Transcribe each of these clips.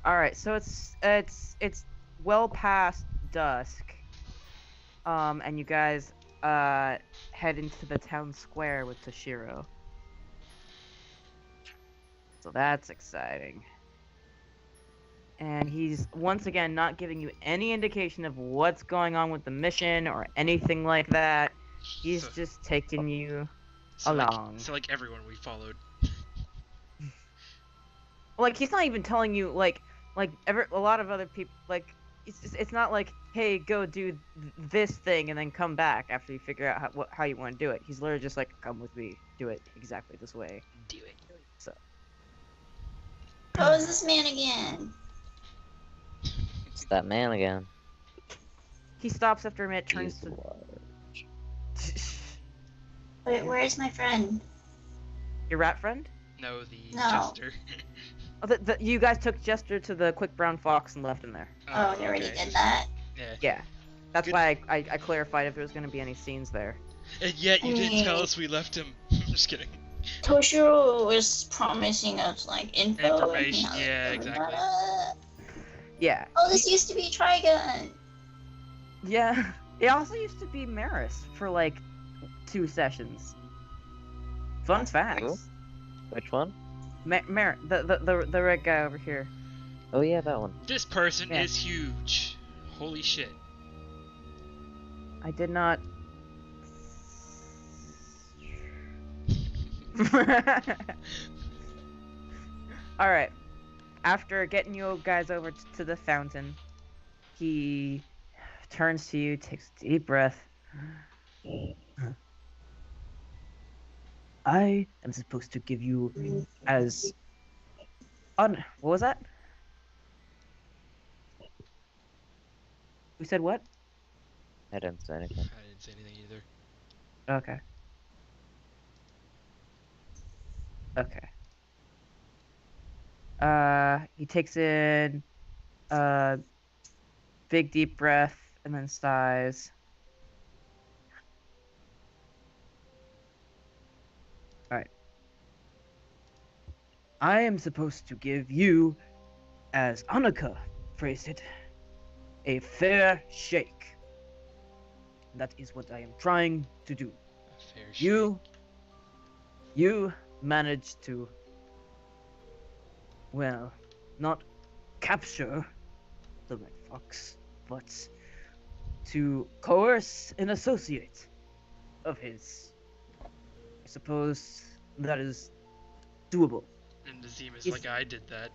All right, so it's well past dusk. And you guys head into the town square with Toshiro. So that's exciting. And he's once again not giving you any indication of what's going on with the mission or anything like that. He's So, just taking you so like, along. so like everyone we followed. Like he's not even telling you a lot of other people it's not like, hey, go do this thing and then come back after you figure out how you want to do it. He's literally just like, come with me, do it exactly this way. Do it. So Oh, is this man again? It's that man again. he stops after a minute, He's turns to large. Wait, where's my friend? your rat friend. No, the No. jester. Oh, you guys took Jester to the quick brown fox and left him there. Oh, we already okay. did that. Yeah. Yeah, that's Good. why I clarified if there was going to be any scenes there. And yet you didn't tell Mm. us we left him. I'm just kidding. Toshiro was promising us like info. Information, And yeah, exactly. Yeah. Oh, this used to be Trigun. Yeah. It also used to be Maris for like 2 sessions. Fun facts. Who? Which one? The red guy over here. Oh yeah, that one. This person Yeah. is huge. Holy shit. I did not. All right. After getting you guys over to the fountain, he turns to you, takes a deep breath. I am supposed to give you as what was that? We said what? I didn't say anything. I didn't say anything either. Okay. Okay. He takes in a big deep breath and then sighs. All right. I am supposed to give you, as Annika phrased it, a fair shake. That is what I am trying to do. A fair You managed to, well, not capture the Red Fox, but to coerce an associate of his. I suppose that is doable. And Nazim is If- like, I did that.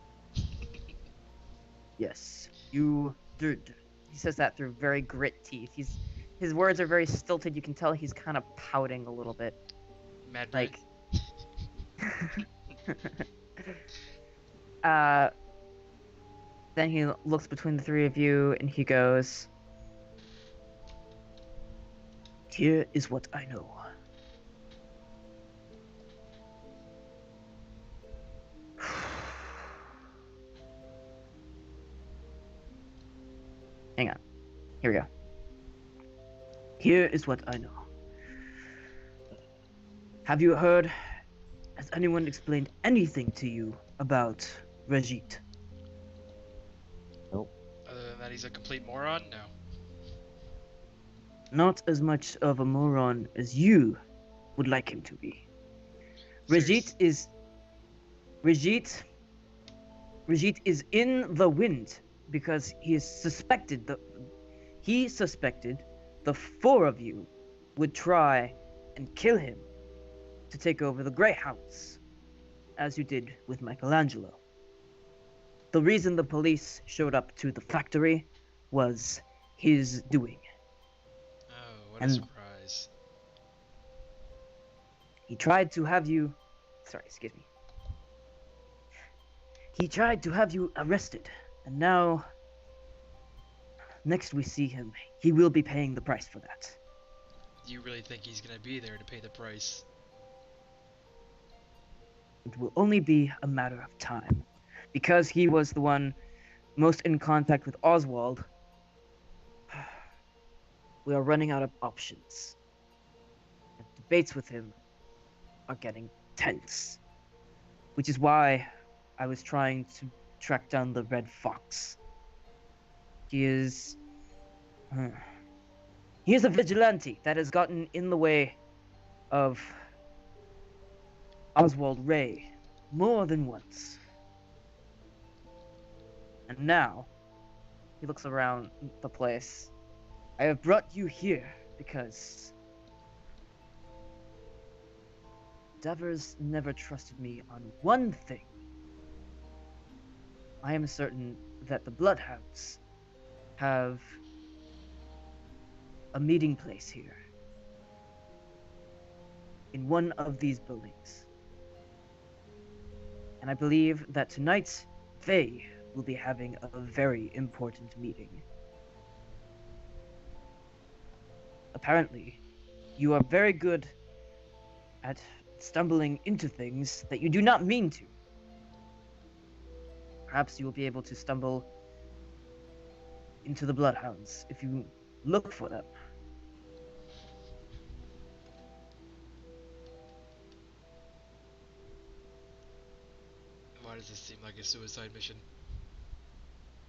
Yes, you did. He says that through very grit teeth. His words are very stilted. You can tell he's kind of pouting a little bit. Mad Like, then he looks between the 3 of you and he goes, here is what I know. Hang on. Here we go. Here is what I know. Have you heard? Has anyone explained anything to you about Regit? Other than that, he's a complete moron? No. Not as much of a moron as you would like him to be. Regit is in the wind because he suspected the 4 of you would try and kill him to take over the Greyhounds, as you did with Michelangelo. The reason the police showed up to the factory was his doing. Oh, what a And- surprise. He tried to have you He tried to have you arrested, and now next we see him, he will be paying the price for that. You really think he's gonna be there to pay the price? It will only be a matter of time. Because he was the one most in contact with Oswald, we are running out of options. And debates with him are getting tense. Which is why I was trying to track down the Red Fox. He is... he is a vigilante that has gotten in the way of Oswald Ray more than once. And now, he looks around the place. I have brought you here because Devers never trusted me on one thing. I am certain that the Bloodhounds have a meeting place here in one of these buildings. And I believe that tonight they will be having a very important meeting. Apparently, you are very good at stumbling into things that you do not mean to. Perhaps you will be able to stumble into the Bloodhounds if you look for them. Why does this seem like a suicide mission?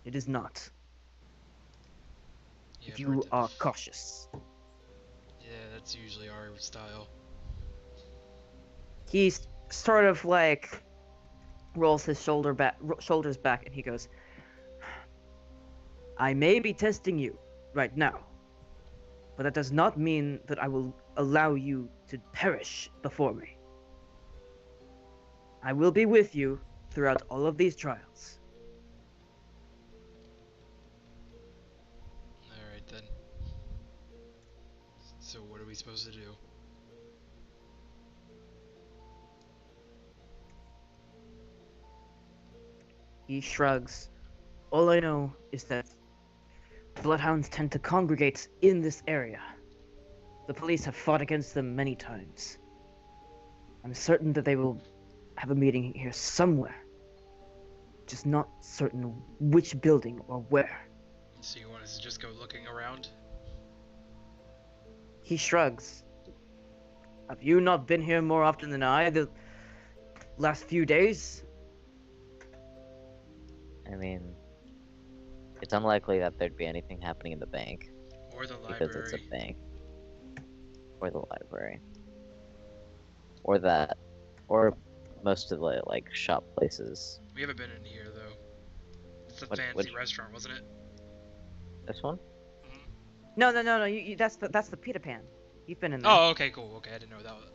It is not. Yeah, If you are cautious. Yeah, that's usually our style. He sort of like rolls his shoulders back, and he goes, I may be testing you right now, but that does not mean that I will allow you to perish before me. I will be with you throughout all of these trials. Alright then. So what are we supposed to do? He shrugs. All I know is that bloodhounds tend to congregate in this area. The police have fought against them many times. I'm certain that they will have a meeting here somewhere. Just not certain which building or where. So you want us to just go looking around? He shrugs. Have you not been here more often than I the last few days? I mean, it's unlikely that there'd be anything happening in the bank. Or the Because library. it's a bank. Or the library. Or that. Or most of the, like, shop places. We haven't been in here though. It's a What- fancy which- restaurant, wasn't it? This one? No. That's the Peter Pan. You've been in there. Oh, okay, cool. Okay, I didn't know that was...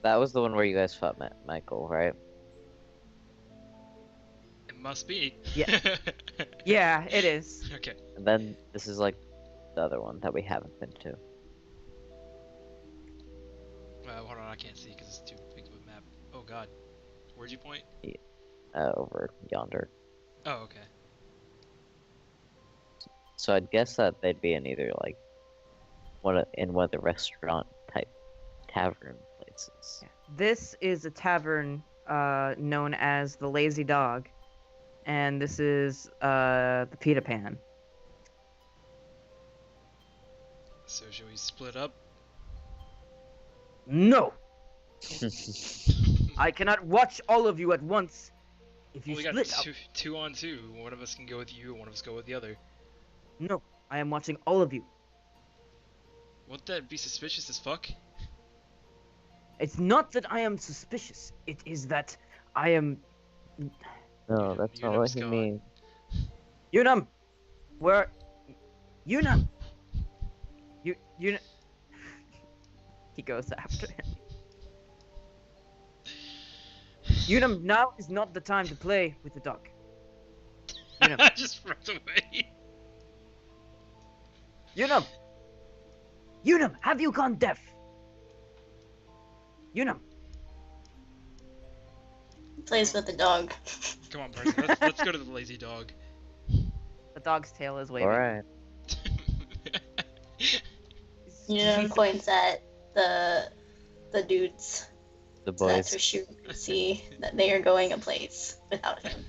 That was the one where you guys fought Michael, right? It must be. Yeah. Yeah, it is. Okay. And then this is like the other one that we haven't been to. Hold on, I can't see because it's too big of a map. Oh god. Where'd you point? Over yonder. Oh, okay. So I'd guess that they'd be in either like one of the restaurant type tavern places. This is a tavern known as the Lazy Dog, and this is the Peter Pan. So should we split up? No, I cannot watch all of you at once. If you Well, we got split up, two on two. One of us can go with you, and one of us go with the other. no, I am watching all of you. Won't that be suspicious as fuck? It's not that I am suspicious. It is that I am No, that's not what he Unum's means. Unum. Where Unum? Unum. He goes after him. Unum, now is not the time to play with the dog. Unum. I just runs away. Unum! Unum, have you gone deaf? Unum. Plays with the dog. Come on, Percy. Let's go to the lazy dog. The dog's tail is waving. Alright. Points at the dudes. The So that's boys. for sure to see that they are going a place without him.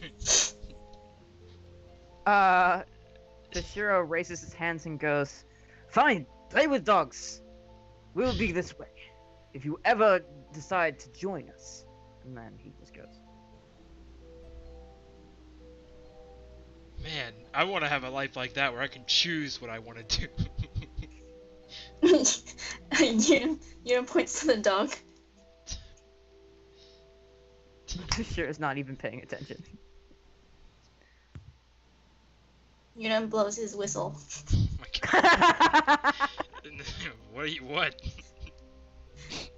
Toshiro raises his hands and goes, Fine, play with dogs. We'll be this way. If you ever decide to join us. And then he just goes. Man, I want to have a life like that where I can choose what I want to do. You points to the dog. Sure is not even paying attention. Yunam blows his whistle. My God. What?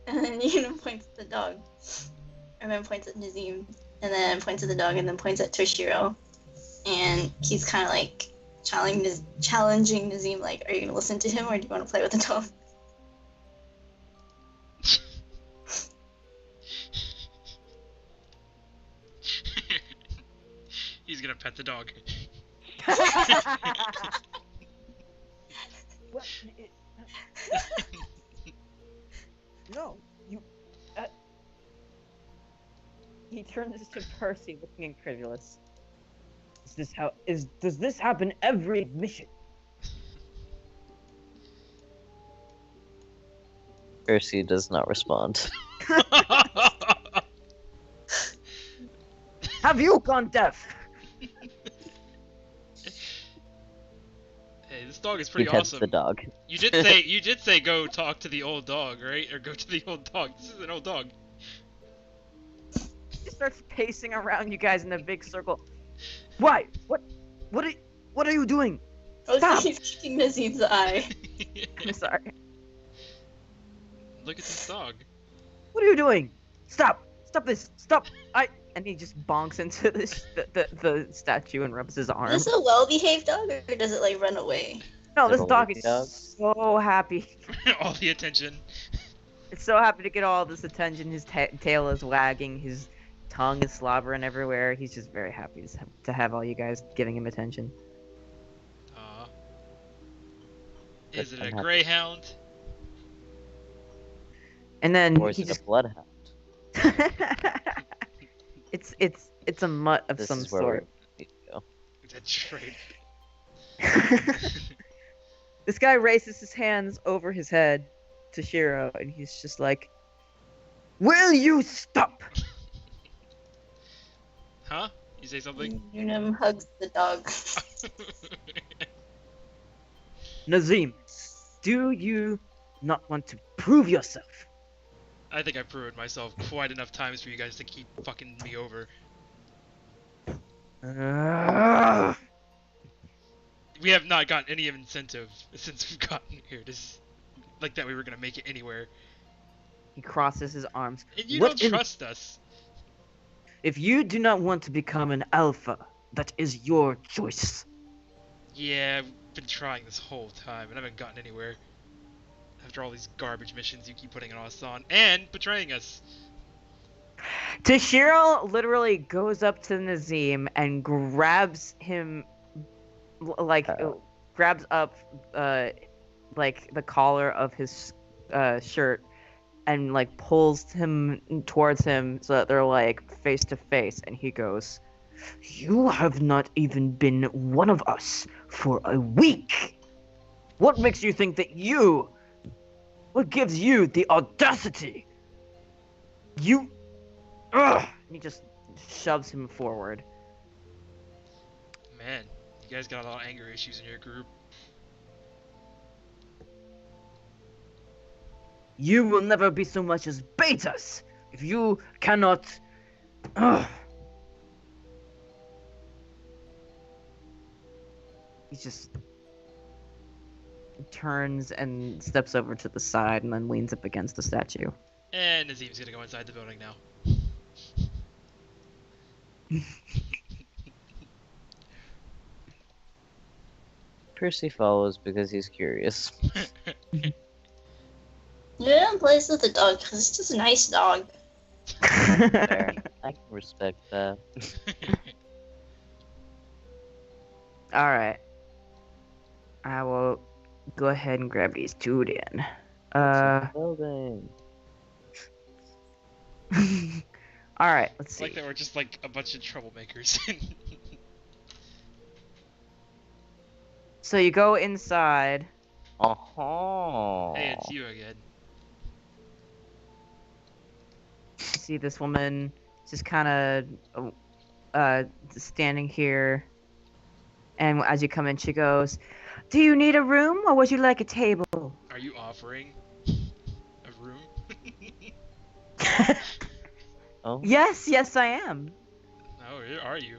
And then Yunam points at the dog. And then points at Nazim. And then points at the dog and then points at Toshiro. And he's kind of like challenging Nazim, like, are you going to listen to him or do you want to play with the dog? He's gonna pet the dog. What? No, you. He turns to Percy, looking incredulous. Does this happen every mission? Percy does not respond. Have you gone deaf? Hey, this dog is He pretty pets awesome. the dog. You did say go talk to the old dog, right? Or go to the old dog. This is an old dog. He starts pacing around you guys in a big circle. Why? What are you doing? Oh, Stop! he's kicking Nazim's eye. I'm sorry. Look at this dog. What are you doing? Stop! Stop this! Stop! And he just bonks into the statue and rubs his arm. Is this a well-behaved dog or does it like run away? No, Is it this a dog lazy is dog? so happy. All the attention. It's so happy to get all this attention. His tail is wagging. His tongue is slobbering everywhere. He's just very happy to have all you guys giving him attention. Is it a I'm happy. greyhound? And then Or is he it just a bloodhound? it's a mutt of This some is where sort. we need to go. That's right. This guy raises his hands over his head to Shiro, and he's just like, "Will you stop?" Huh? You say something? Yunam hugs the dog. Nazim, do you not want to prove yourself? I think I proved myself quite enough times for you guys to keep fucking me over. We have not gotten any incentive since we've gotten here. This, like that we were gonna make it anywhere. He crosses his arms. And you What don't in- trust us. If you do not want to become an alpha, that is your choice. Yeah, I've been trying this whole time and I haven't gotten anywhere. After all these garbage missions you keep putting us on and betraying us. Toshiro literally goes up to Nazim and grabs him, grabs up, like the collar of his shirt, and like pulls him towards him so that they're like face to face. And he goes, "You have not even been one of us for a week. What makes you think that you? What gives you the audacity? You." Ugh! And he just shoves him forward. Man, you guys got a lot of anger issues in your group. You will never be so much as bait us if you cannot. Ugh. He just turns and steps over to the side and then leans up against the statue. And Nazim's gonna go inside the building now. Percy follows because he's curious. Yunam plays with the dog because it's just a nice dog. Fair. I can respect that. Alright. I will go ahead and grab these two then. Building. Alright, let's It's see. like that we're just like a bunch of troublemakers. So you go inside. Oh. Hey, it's you again. See this woman just kind of standing here, And as you come in, she goes, "Do you need a room or would you like a table?" Are you offering a room? Oh, Yes, I am. No, are you?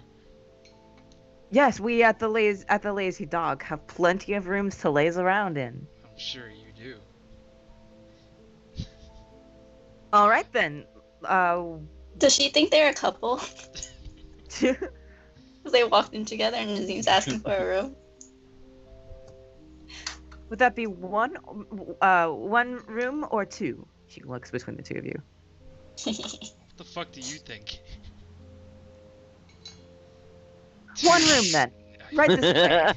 Yes, we at the Lazy Dog have plenty of rooms to laze around in. I'm sure you do. All right then. Does she think they're a couple? 'Cause they walked in together and Nazim's asking for a room. would that be one room or two? She looks between the two of you. What the fuck do you think? One room then. Right this way.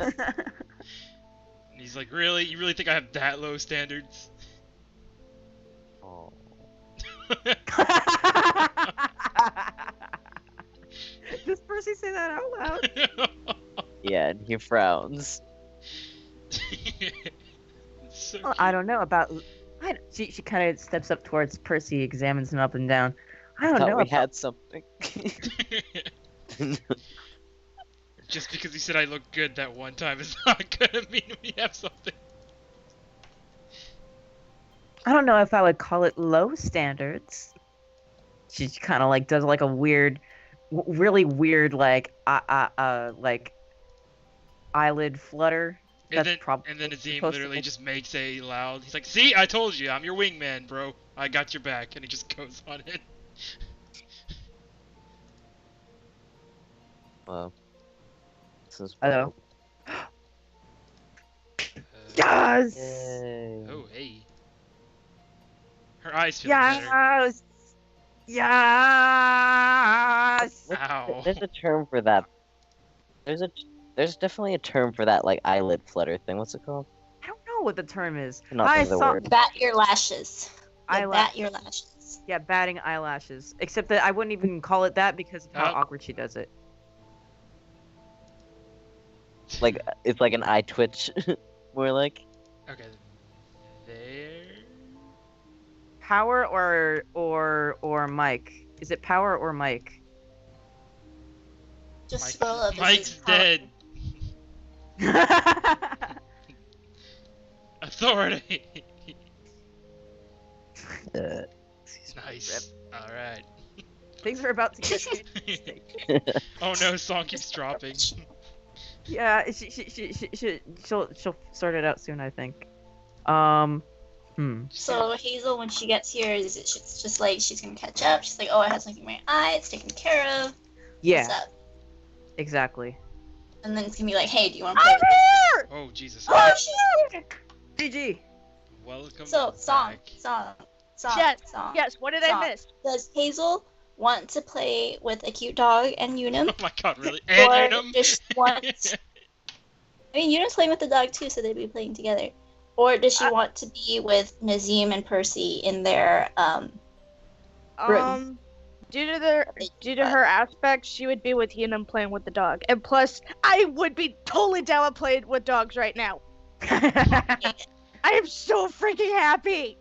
And he's like, really? You really think I have that low standards? oh. Does Percy say that out loud? Yeah, and he frowns. It's so Well, I don't know about. She kind of steps up towards Percy, examines him up and down. I don't Thought know we about. had something. cute. Just because he said I look good that one time is not gonna mean we have something. I don't know if I would call it low standards. She kind of like does like a weird, really weird like eyelid flutter. And That's probably then Azim supposed to literally make- just makes a loud. He's like, "See, I told you, I'm your wingman, bro. I got your back," and he just goes on it. Well, this is Hello. Uh, Yes. Yay. Oh, hey. Her eyes feel better. Yes. Yes. Ow. There's a term for that. There's definitely a term for that, like eyelid flutter thing. What's it called? I don't know what the term is. Cannot I think of the saw word. Bat your lashes. Yeah, eyelash. bat your lashes. Yeah, batting eyelashes. Except that I wouldn't even call it that because of how Oh. awkward she does it. Like it's like an eye twitch, more like. Okay. There. Power or Mike? Is it power or Mike? Just Mike- scroll up. It Mike's says power. dead. Authority. Nice. All right. Things are about to get Oh no, song keeps dropping. Yeah, she'll sort it out soon, I think. So Hazel, when she gets here, it's just like she's gonna catch up. She's like, "Oh, I had something in my eye. It's taken care of. Yeah, What's up?" exactly. And then it's gonna be like, "Hey, do you want to play with this?" Oh Jesus. Oh shit! GG. Welcome So song, back. song. Yes, yes, what did Stop. I miss? Does Hazel want to play with a cute dog and Unum? Oh my god, really? And Or Unum? does she want? I mean, Unum's playing with the dog too, so they'd be playing together. Or does she want to be with Nazim and Percy in their Room. Due to her aspect, she would be with Yunum playing with the dog. And plus, I would be totally down with playing with dogs right now. I am so freaking happy.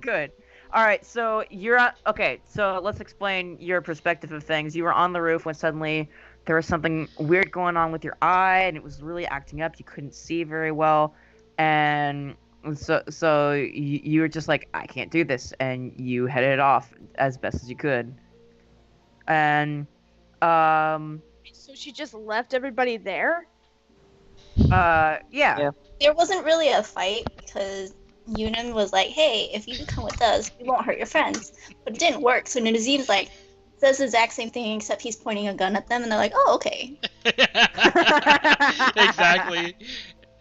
Good. All right, so you're on. Okay, so let's explain your perspective of things. You were on the roof when suddenly there was something weird going on with your eye, and it was really acting up. You couldn't see very well, and so you were just like, I can't do this, and you headed off as best as you could. And So she just left everybody there? yeah. There wasn't really a fight because Unum was like, "Hey, if you come with us, we won't hurt your friends." But it didn't work. So Nazim's like, says the exact same thing except he's pointing a gun at them, and they're like, "Oh, okay." Exactly.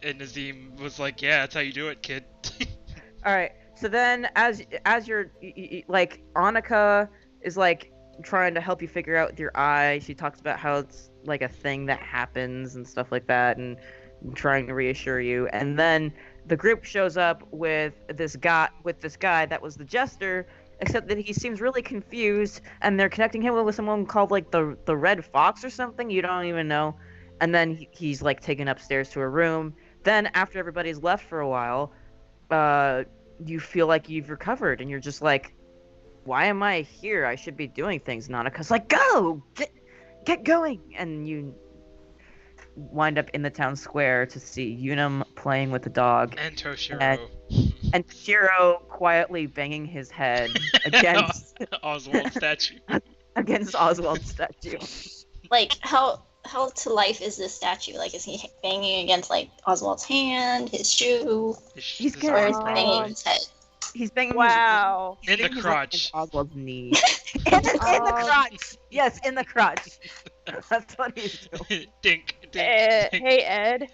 And Nazim was like, "Yeah, that's how you do it, kid." All right. So then, as you're like, Annika is like trying to help you figure out with your eye. She talks about how it's like a thing that happens and stuff like that, and trying to reassure you. And then the group shows up with this guy that was the jester, except that he seems really confused, and they're connecting him with someone called like the Red Fox or something. You don't even know. And then he's like taken upstairs to a room. Then after everybody's left for a while, you feel like you've recovered, and you're just like, why am I here? I should be doing things. Nanaka's like, go! Get going! And wind up in the town square to see Unum playing with the dog And Toshiro. and Shiro quietly banging his head against Oswald statue. against Oswald's statue. Like, how to life is this statue? Like, is he banging against, like, Oswald's hand, his shoe, He's His or arm, is he banging probably. his head? He's banging Wow. his, In the banging his crotch. against Oswald's knee. in the crotch. Yes, in the crotch. That's what he's doing. Dink, dink, dink. Hey Ed,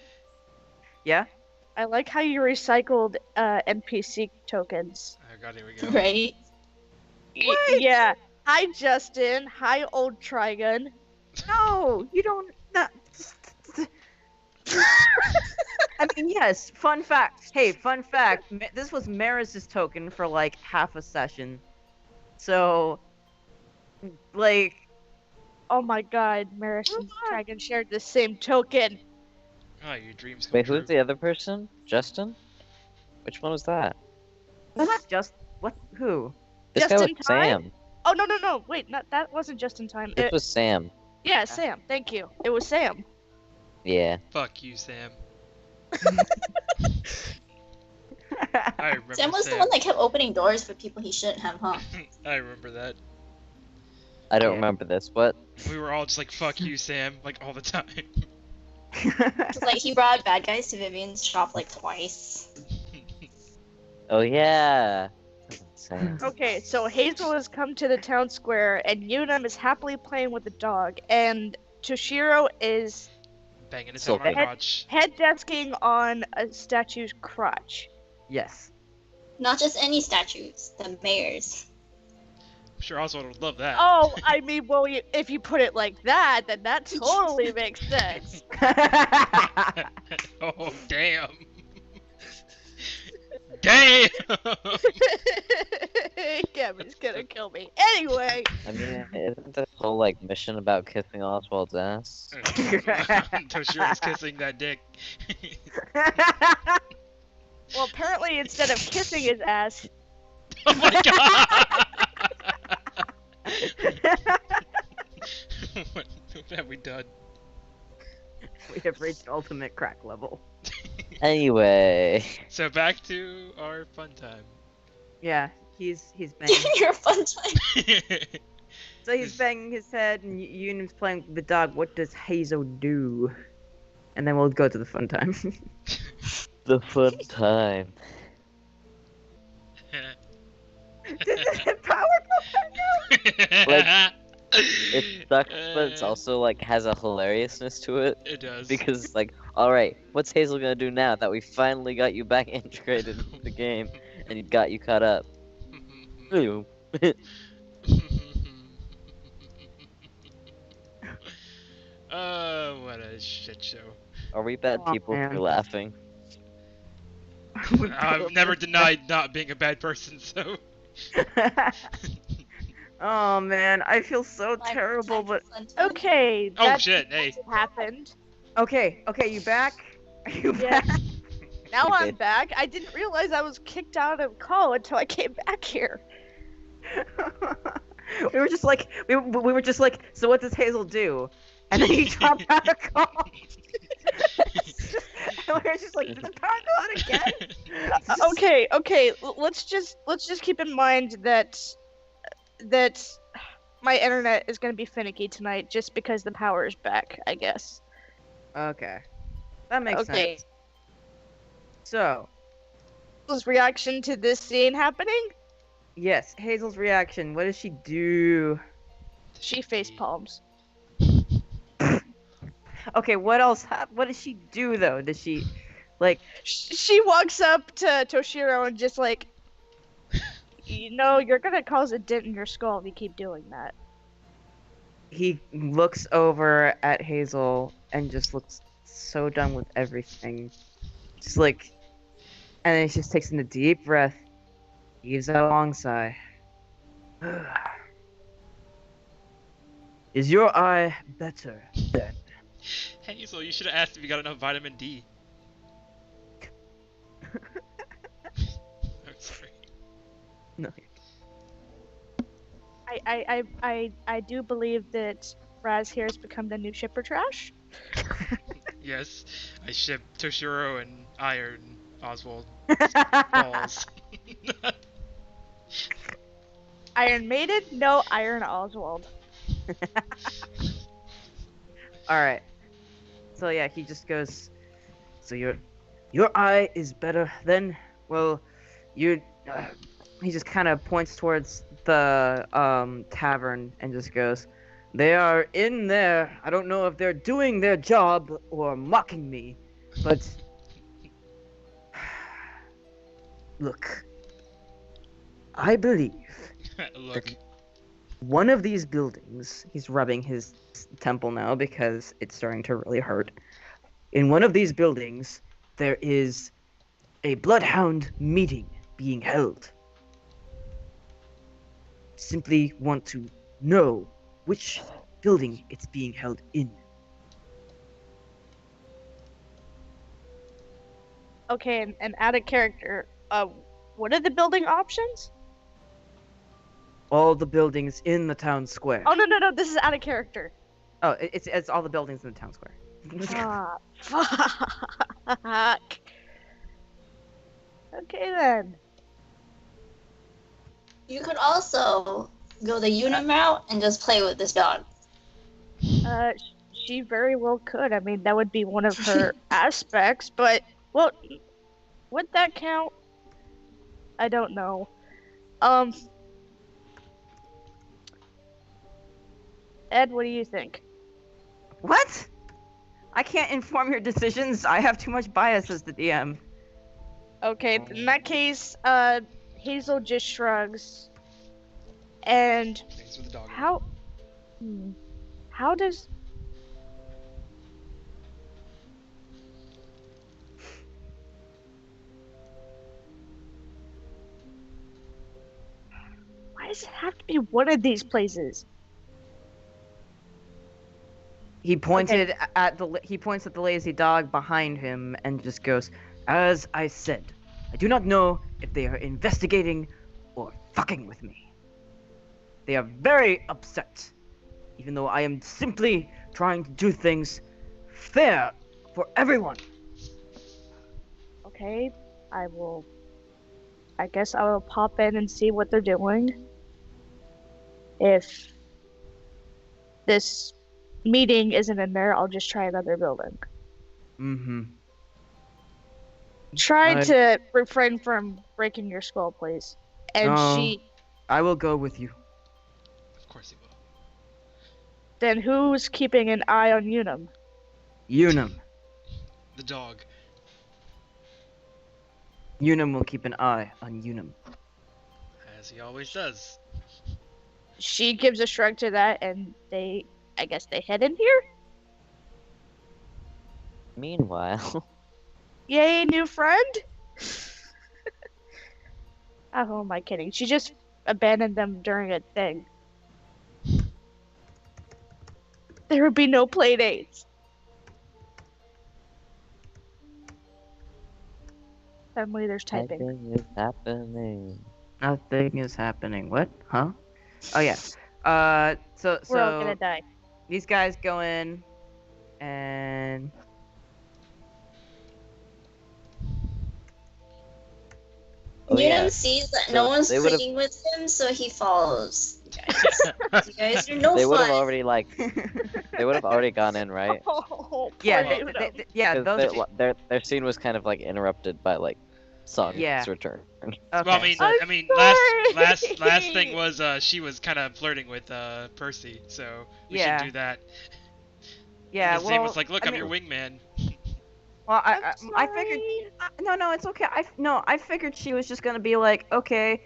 Yeah. I like how you recycled NPC tokens. Oh god, here we go. Right? Yeah. Hi Justin. Hi Old Trigun. No, you don't. Not. I mean, yes. Fun fact. Hey, fun fact. This was Maris's token for like half a session. So, like, Oh my God, Maris and Trigun shared the same token. Oh, your dreams come Wait, true. who's the other person? Justin? Which one was that? that's just what? Who? This Just guy in was time? Sam. Oh no! Wait, that wasn't just in time. This was Sam. Yeah, Sam. Thank you. It was Sam. Yeah. Fuck you, Sam. I remember Sam was the one that kept opening doors for people he shouldn't have, huh? I remember that. I don't Yeah. remember this. What? We were all just like, fuck you, Sam, like all the time. 'Cause, like, he brought bad guys to Vivian's shop, like, twice. Oh yeah. Sam. Okay, so Hazel has come to the town square, and Unum is happily playing with the dog, and Toshiro is Banging his So head on bad. crotch. head desking on a statue's crotch. Yes. Not just any statues, the mayor's. I'm sure Oswald would love that. Oh, I mean, well, if you put it like that, then that totally makes sense. Oh, damn. Damn! Kevin's gonna kill me. Anyway, I mean, isn't this whole like mission about kissing Oswald's ass? Toshiro's kissing that dick. well, apparently instead of kissing his ass, Oh my god! what have we done? We have reached ultimate crack level. Anyway. So back to our fun time. Yeah, he's banging. Your fun time. So he's banging his head, and Unum's playing with the dog. What does Hazel do? And then we'll go to the fun time. The fun time. Did that power go back out? Like, It sucks, but it's also like has a hilariousness to it. It does. Because like, alright, what's Hazel gonna do now that we finally got you back integrated into the game and got you caught up? Ew. Oh, what a shit show. Are we bad Aw, people man. for laughing? I've never denied not being a bad person, so. Oh man, I feel so Like, terrible, but fun time. okay, Oh that shit, hey. happened. okay, you back? Are you Yeah. back? Now Okay. I'm back. I didn't realize I was kicked out of call until I came back here. we were just like, so what does Hazel do? And then he dropped out of call. And we were just like, did the power go out again? Okay. Let's just keep in mind that my internet is gonna be finicky tonight just because the power is back, I guess. Okay. That makes Okay. sense. So, Hazel's reaction to this scene happening? yes, Hazel's reaction. What does she do? She face palms. Okay, what else? What does she do though? Does she, like, She walks up to Toshiro and just like, you know, you're gonna cause a dent in your skull if you keep doing that. he looks over at Hazel and just looks so done with everything. Just like, and then he just takes in a deep breath, heaves out a long sigh. Is your eye better then? Hazel, you should have asked if you got enough vitamin D. I'm sorry. No. I do believe that Raz here has become the new shipper trash. Yes, I ship Toshiro and Iron Oswald balls. Iron Maiden? No, Iron Oswald. All right. So yeah, he just goes. So your eye is better then. Well, you. He just kind of points towards the tavern and just goes, "They are in there. I don't know if they're doing their job or mocking me, but look, I believe Look, that one of these buildings." He's rubbing his temple now because it's starting to really hurt. In one of these buildings, there is a bloodhound meeting being held. Simply want to know which building it's being held in. Okay, and out of character, what are the building options? All the buildings in the town square. Oh, no, this is out of character. Oh, it's all the buildings in the town square. Ah, fuck. Okay then. You could also go the Unum route and just play with this dog. She very well could. I mean, that would be one of her aspects, but, well, would that count? I don't know. Ed, what do you think? What? I can't inform your decisions. I have too much bias as the DM. Okay, in that case, Hazel just shrugs. And thanks for the dog. how does... Why does it have to be one of these places? He pointed at the lazy dog behind him and just goes, "As I said, I do not know if they are investigating or fucking with me. They are very upset, even though I am simply trying to do things fair for everyone." Okay, I guess I will pop in and see what they're doing. If this meeting isn't in there, I'll just try another building. Mm-hmm. Try to refrain from breaking your skull, please. And No. I will go with you. Of course he will. Then who's keeping an eye on Unum? Unum. The dog. Unum will keep an eye on Unum. As he always does. She gives a shrug to that, and I guess they head in here? Meanwhile, Yay, new friend? Oh, who am I kidding? She just abandoned them during a thing. There would be no play dates. Suddenly there's typing. nothing is happening. Nothing is happening. What? Huh? Oh yeah. So We're all gonna die. these guys go in, and Oh, Unum yeah. sees that So no one's they would've- playing with him, so he follows. You guys are no They would have fun. already they would have already gone in, right? Oh, yeah, poor th- Unum. th- yeah, 'Cause those. their scene was kind of like interrupted by like Song's Yeah. return. Okay, Well, I mean, so- last thing was she was kind of flirting with Percy, so we Yeah. should do that. yeah. His Well, name was like, "Look, I I'm mean, your wingman." well, I'm I figured. sorry. No, it's okay. I figured she was just gonna be like, okay,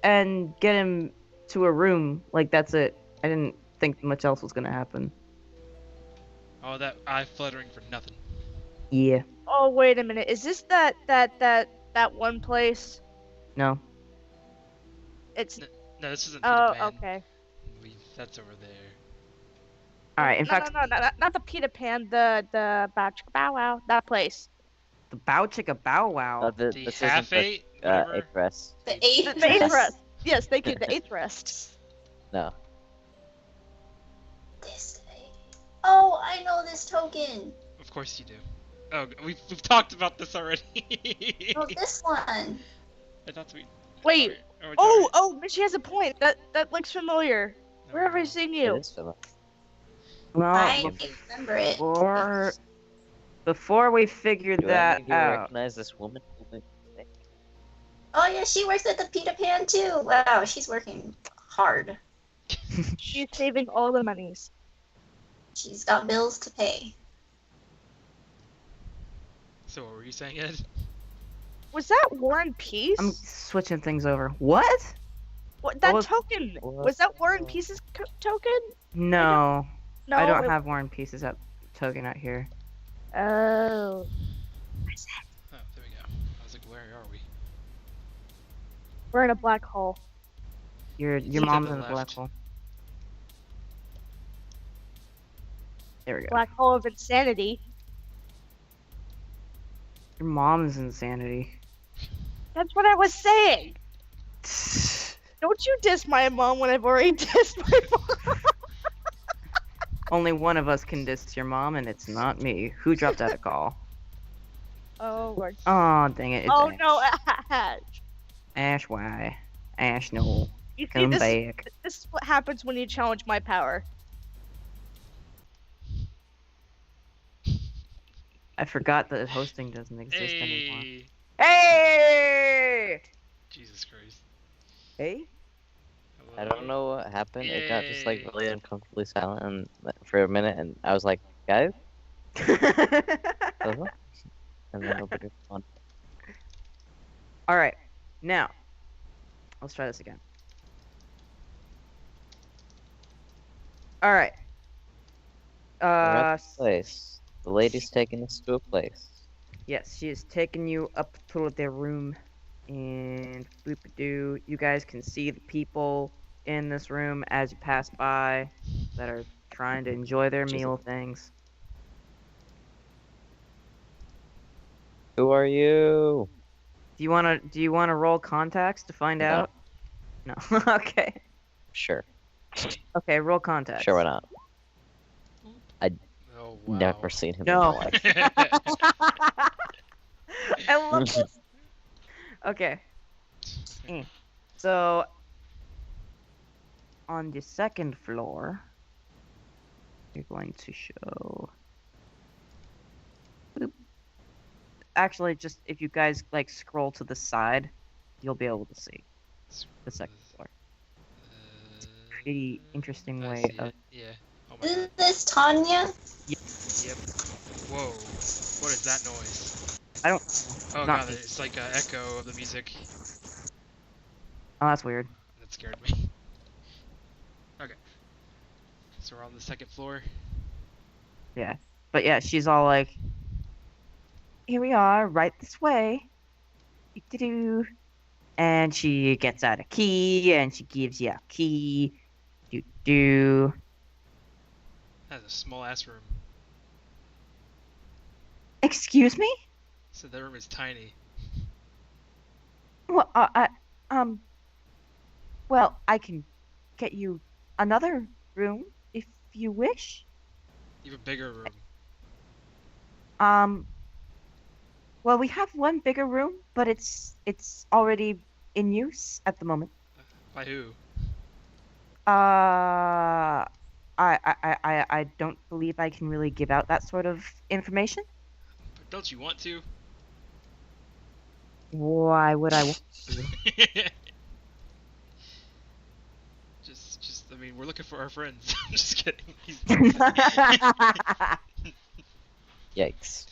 and get him to a room. Like that's it. I didn't think much else was gonna happen. Oh, that eye fluttering for nothing. Yeah. Oh, wait a minute. Is this that one place? No. It's No, this isn't. oh, Peter Pan. okay. That's over there. All right. In no, fact, no, not the Peter Pan, the Bow Chicka Bow Wow, that place. the Bow Chicka Bow Wow. The This half isn't the eight, whatever. eighth rest. The eighth The eighth rest. rest. Yes, thank you. The eighth rest. No. This thing. Oh, I know this token. Of Of course you do. Oh, we've talked about this already. Oh, this one. I thought we. Wait. Oh, but she has a point. That looks familiar. Where have I seen It you? is Philip. Well, I remember it. before we figured Do any that of you out, recognize this woman? Oh yeah, she works at the Peter Pan too. Wow, she's working hard. She's saving all the monies. She's got bills to pay. So what were you saying, Ed? Was that War and Peace? I'm switching things over. What? What, that was- token. Was that War and Peace's token? No, No. I don't have War and Pieces up token out here. Oh. Oh, there we go. I was like, where are we? We're in a black hole. Your To mom's the in the black left. hole. There we go. Black hole of insanity. Your mom's insanity. That's what I was saying. Don't you diss my mom when I've already dissed my mom. Only one of us can diss your mom, and it's not me. Who dropped out a call? Oh Lord. Oh, dang it. It's Oh Ash. no, Ash. Ash, why? Ash, no. You see, Come this back. is what happens when you challenge my power. I forgot that hosting doesn't exist anymore. Hey! Hey! Jesus Christ. Hey? I don't know what happened. It got just like Yay. really uncomfortably silent for a minute, and I was like, guys? Uh-huh. And then nobody responded. Alright, now, let's try this again. Alright. We're at the place. The lady's taking us to a place. Yes, she is taking you up to their room, and boop-a-doo, you guys can see the people in this room as you pass by that are trying to enjoy their meal things. Who are you? Do you wanna roll contacts to find No. out? No. Okay. Sure. Okay, roll contacts. Sure, why not? Oh, wow. Never seen him No. in my life. I love this. Okay. So on the second floor, you're going to show. Boop. Actually, just if you guys like scroll to the side, you'll be able to see the second floor. Pretty interesting I way see of. it. Yeah. Oh my Isn't god. this Tanya? Yep. Whoa. What is that noise? I don't. Oh Not god, me. it's like an echo of the music. Oh, that's weird. That scared me. Okay. So we're on the second floor. But yeah, she's all like, "Here we are, right this way." Do-do-do. And she gets out a key, and she gives you a key. Do. That's a small ass room. Excuse me? So that room is tiny. Well, well, I can get you another room if you wish. Even bigger room. Well, we have one bigger room, but it's already in use at the moment. By who? I don't believe I can really give out that sort of information. But don't you want to? Why would I want to? just, I mean, we're looking for our friends. I'm just kidding. Yikes.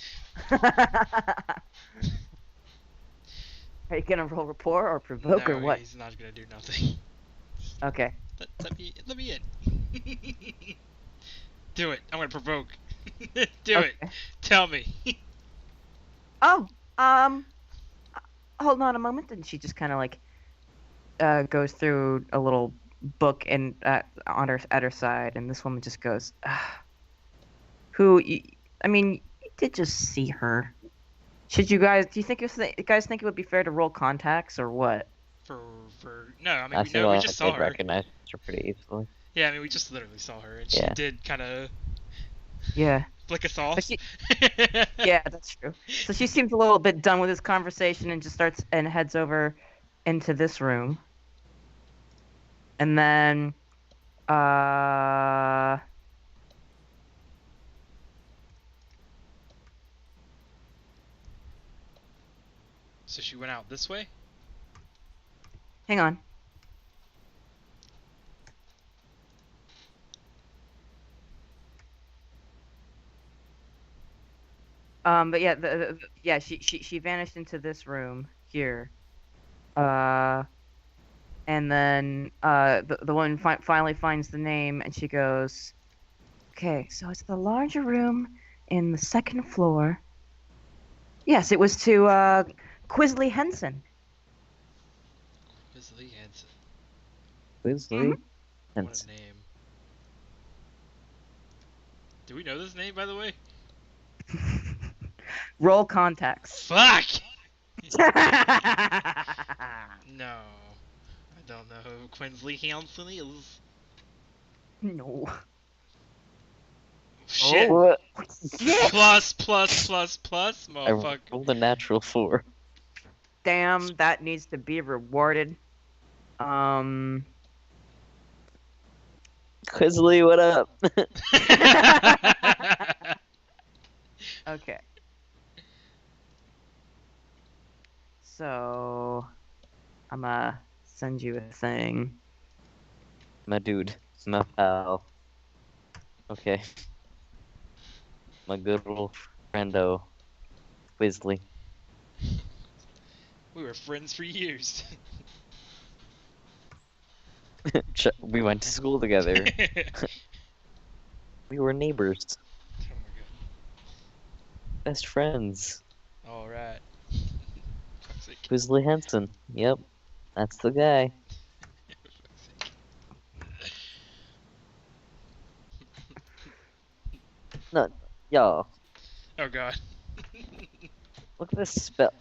Are you gonna roll rapport or provoke no, or what? he's not gonna do nothing. Okay. Let me in. Do it. I'm gonna provoke. Do Okay. it. Tell me. Oh, hold on a moment, and she just kind of like goes through a little book and on her at her side, and this woman just goes, I mean, you did just see her. Should you guys? Do you think you guys think it would be fair to roll contacts or what? No, I mean I we feel know we like just I'd saw her. recognize her pretty easily. Yeah, I mean we just literally saw her, and she Yeah. did kind of Yeah. Blick of sauce. she- Yeah, that's true. So she seems a little bit done with this conversation and just starts and heads over into this room. And then, So she went out this way? hang on. But yeah, yeah, she vanished into this room here. And then the one finally finds the name, and she goes, "Okay, so it's the larger room in the second floor." Yes, it was to Quisley Henson. Quisley Hansen. Quisley. What Hence. a name. Do we know this name, by the way? Roll contacts. Fuck! No. I don't know who Quisley Hansen is. No. Shit. Oh, Shit! Plus, I motherfucker. rolled a natural 4. Damn, that needs to be rewarded. Quisley, what up? Okay. So, I'ma send you a thing. My dude. My pal. Okay. My good old friendo. Quisley. We were friends for years. We went to school together. Oh We were neighbors. my Best friends. god. Alright. Fuck's sake. Quisley Henson. Yep. That's the guy. Fuck's sake. No, y'all. Oh god. Look at this spell.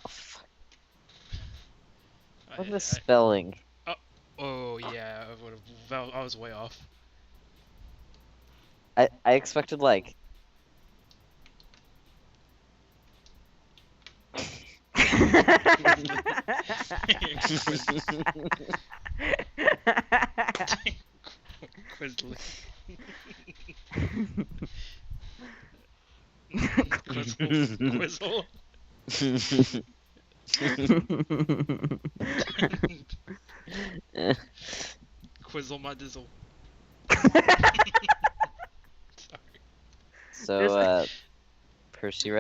Look at the spelling. Oh yeah, I was way off. I expected like. Quizzle. Quizzle. Quizzle my dizzle. So, Percy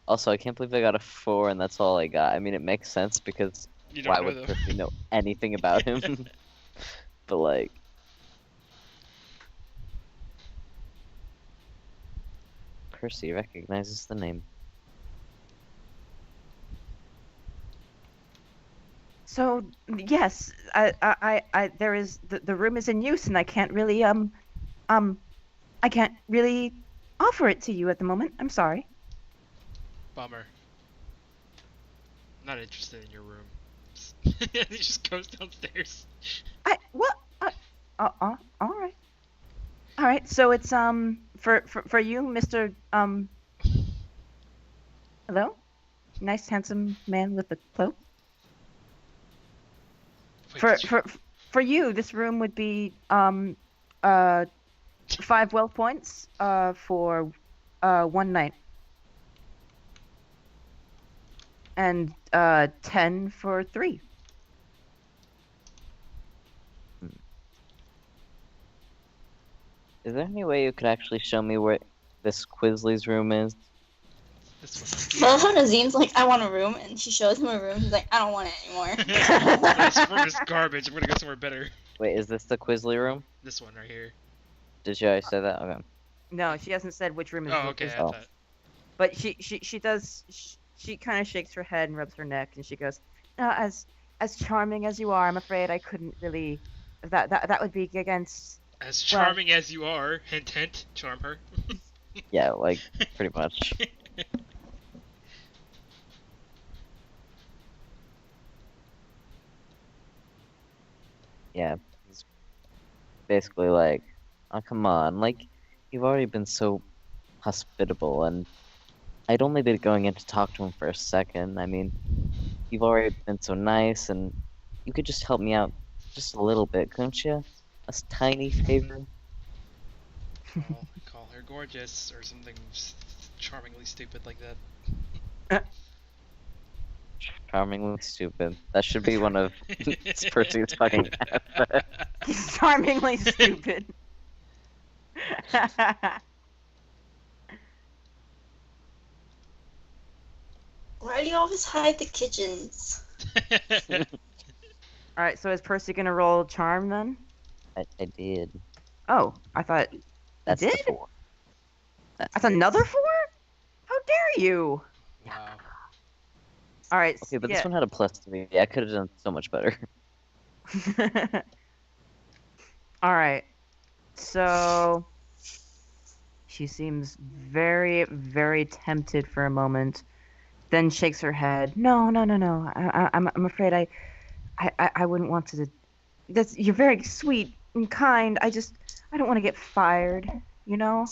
also, I can't believe I got a 4 and that's all I got. I mean, it makes sense because You don't why know would though. Percy know anything about him? But like, Percy recognizes the name. So yes, there is the room is in use, and I can't really I can't really offer it to you at the moment. I'm sorry. Bummer. Not interested in your room. He just goes downstairs. What? All right. So it's for you, Mr. Hello, nice handsome man with the cloak. Wait, For you, this room would be 5 wealth points for 1 night, and 10 for 3. Is there any way you could actually show me where this Quisley's room is? this Well, one. how Nazim's like, I want a room, and she shows him a room. He's like, I don't want it anymore. This room is garbage. I'm gonna go somewhere better. Wait, is this the Quisley room? This one right here. Did you already say that? Okay. No, she hasn't said which room is. Oh, okay. is- I Oh. thought. But she does. She kind of shakes her head and rubs her neck, and she goes, "No, as charming as you are, I'm afraid I couldn't really. That would be against." As charming as you are, hint hint, charm her. Yeah, like, pretty much. Yeah, it's basically like, oh, come on, like, you've already been so hospitable, and I'd only be going in to talk to him for a second. I mean, you've already been so nice, and you could just help me out just a little bit, couldn't you? A tiny favor? Call her gorgeous or something charmingly stupid like that. Charmingly stupid. That should be one of Percy's fucking He's charmingly stupid. Why do you always hide the kitchens? Alright, so is Percy gonna roll charm then? I did. Oh, I thought That's did? the 4. that's another 4? How dare you? Wow. Alright, Okay, but yeah. this one had a +3. I could have done so much better. Alright. So she seems very, very tempted for a moment, then shakes her head. No. I'm afraid I wouldn't want to. You're very sweet and kind. I don't want to get fired, you know?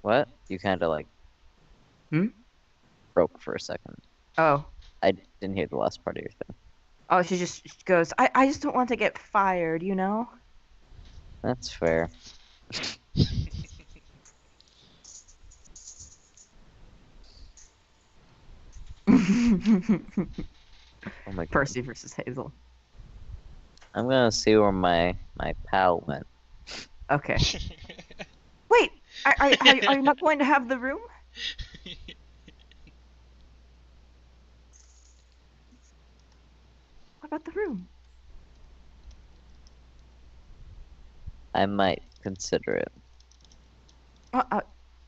What? You kind of like broke for a second. Oh. I didn't hear the last part of your thing. Oh, she goes, I just don't want to get fired, you know? That's fair. Oh my god. Percy versus Hazel. I'm gonna see where my pal went. Okay. Wait, are you not going to have the room? What about the room? I might consider it.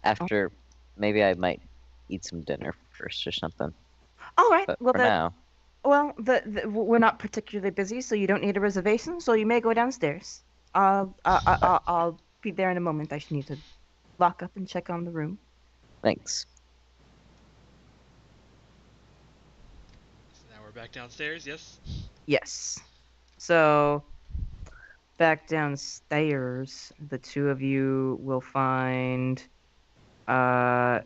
After, maybe I might eat some dinner first or something. All right. But Well, for now, we're not particularly busy, so you don't need a reservation. So you may go downstairs. I'll be there in a moment. I just need to lock up and check on the room. thanks. So now we're back downstairs, yes? Yes. So back downstairs, the two of you will find Toshiro,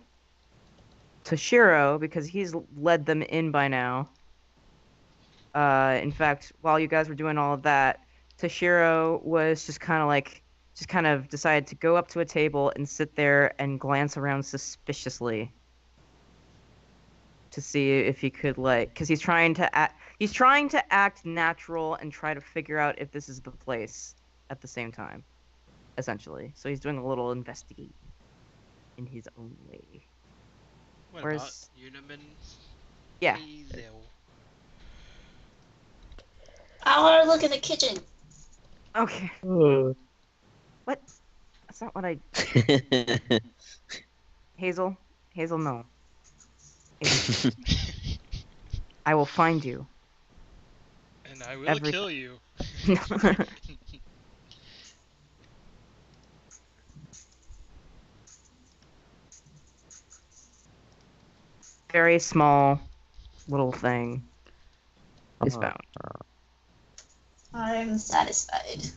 because he's led them in by now. In fact, while you guys were doing all of that, Toshiro was just kind of decided to go up to a table and sit there and glance around suspiciously to see if he could, like, because he's trying to act natural and try to figure out if this is the place at the same time, essentially. So he's doing a little investigating in his own way. What Where's- about Uniman? Yeah. Hazel? I want to look in the kitchen. Okay. What? That's not what I. Hazel, no. Hazel, I will find you. And I will Everything. kill you. Very small little thing is found. I'm satisfied.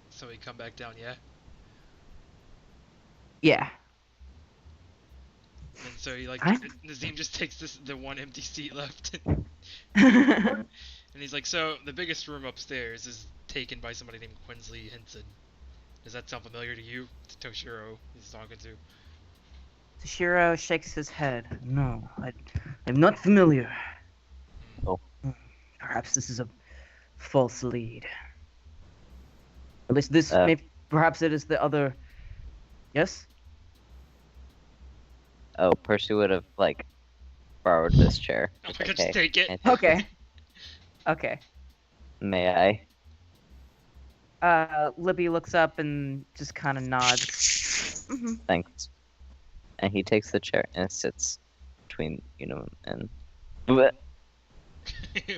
So we come back down, yeah? Yeah. And so he like Huh? Nazim just takes the one empty seat left. And he's like, so the biggest room upstairs is taken by somebody named Quinsley Henson. Does that sound familiar to you? To Toshiro he's talking to. Toshiro shakes his head. No, I'm not familiar. Oh. Perhaps this is a false lead. At least this, perhaps it is the other. Yes? Oh, Percy would have, like, borrowed this chair. Oh It's my god, okay. just take it. Okay. Okay. May I? Libby looks up and just kind of nods. Mhm. Thanks. And he takes the chair and sits between and. Bleh.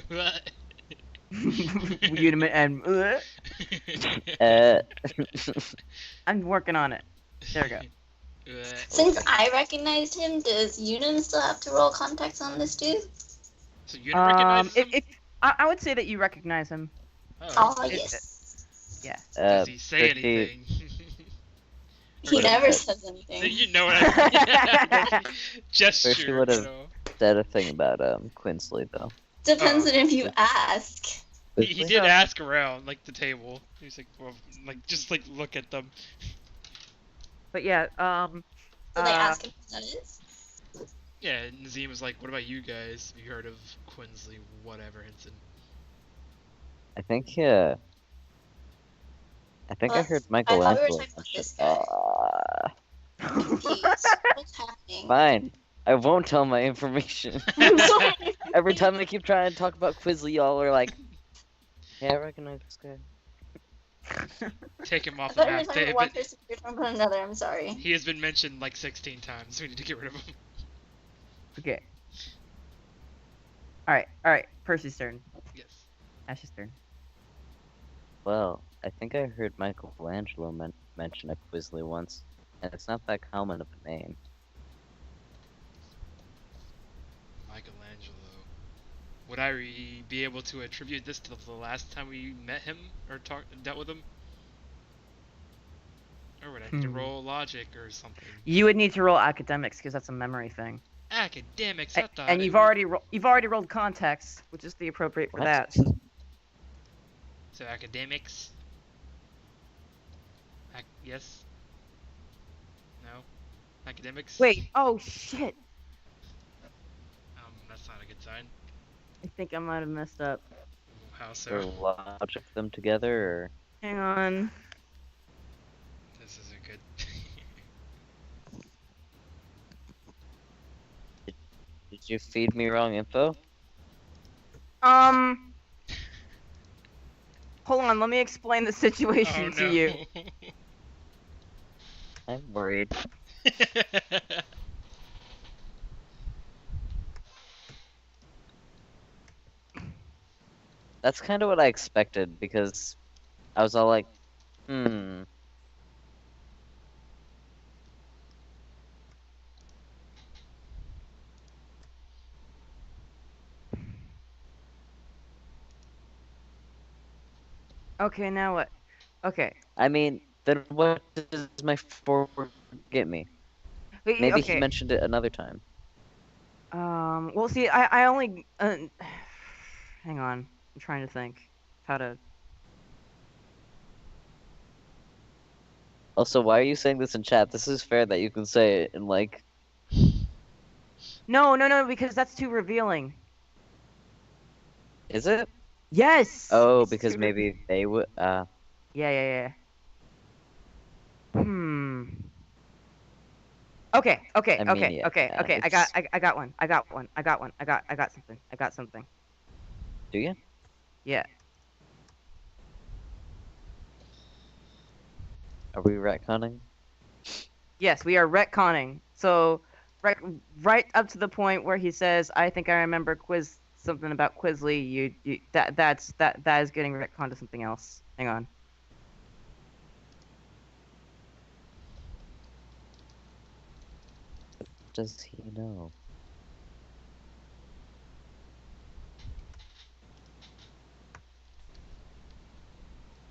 What? Uniment and. Uh, I'm working on it. There we go. Since I recognized him, does Yunin still have to roll contacts on this dude? So you didn't recognize him? If I would say that you recognize him. Oh. Oh, It- yes. Yeah. Does he say Pretty- anything? He Or never just- says anything. You know what I mean? Gesture, First you would've- you know. Said a thing about Quinsley though. Depends Oh. on if you ask. He Quinsley? did ask around, like, the table. He's like, well, like, just, like, look at them. But yeah, So they ask him who that is. Yeah, Nazim was like, what about you guys? Have you heard of Quinsley, whatever, Henson? I think I Well, heard I thought we were Michelangelo. talking about this guy. Confused. What's happening? Fine. I won't tell my information. I'm sorry. Every time I keep trying to talk about Quizly, y'all are like, "Yeah, I recognize this guy." Take him I off the thought we were map. talking about one person, you're talking about another. I'm sorry. He has been mentioned like 16 times. We need to get rid of him. Okay. Alright. Percy's turn. Yes. Ash's turn. Well, I think I heard Michelangelo mention a Quizly once, and it's not that common of a name. Michelangelo. Would I be able to attribute this to the last time we met him or dealt with him? Or would I need to roll logic or something? You would need to roll academics because that's a memory thing. Academics. I thought. And you've already rolled context, which is the appropriate for What? that. So academics. Yes. No. Academics. Wait. Oh shit. That's not a good sign. I think I might have messed up. How Or so? logic them together, or Hang on. This isn't good. did you feed me wrong info? Hold on. Let me explain the situation Oh to no. you. I'm worried. That's kind of what I expected, because I was all like, Okay. Now what? Okay. I mean, then what does my forward get me? Wait, Maybe okay. he mentioned it another time. Well, see, I only, hang on. I'm trying to think how to. Also, why are you saying this in chat? This is fair that you can say it in, like... No, because that's too revealing. Is it? Yes. Oh, it's because too maybe they would, Yeah. Okay. I mean, yeah, I got one. I got something. do you? Yeah. Are we retconning? Yes, we are retconning. So, right up to the point where he says, "I think I remember something about Quizly." That is getting retconned to something else. Hang on. Does he know?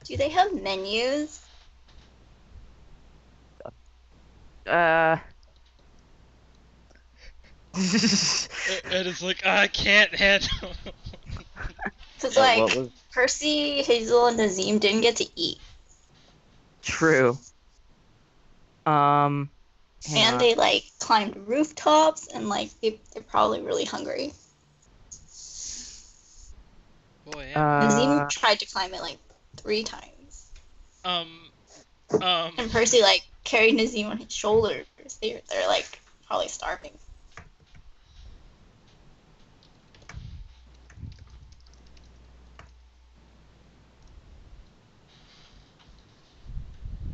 Do they have menus? And it's like, I can't handle. Because, What like, was... Percy, Hazel, and Nazim didn't get to eat. True. Hang And on. they, like, climbed rooftops, and, like, they're probably really hungry. Boy, yeah. Nazim tried to climb it, like, 3 times. And Percy, like, carried Nazim on his shoulders. They're like, probably starving.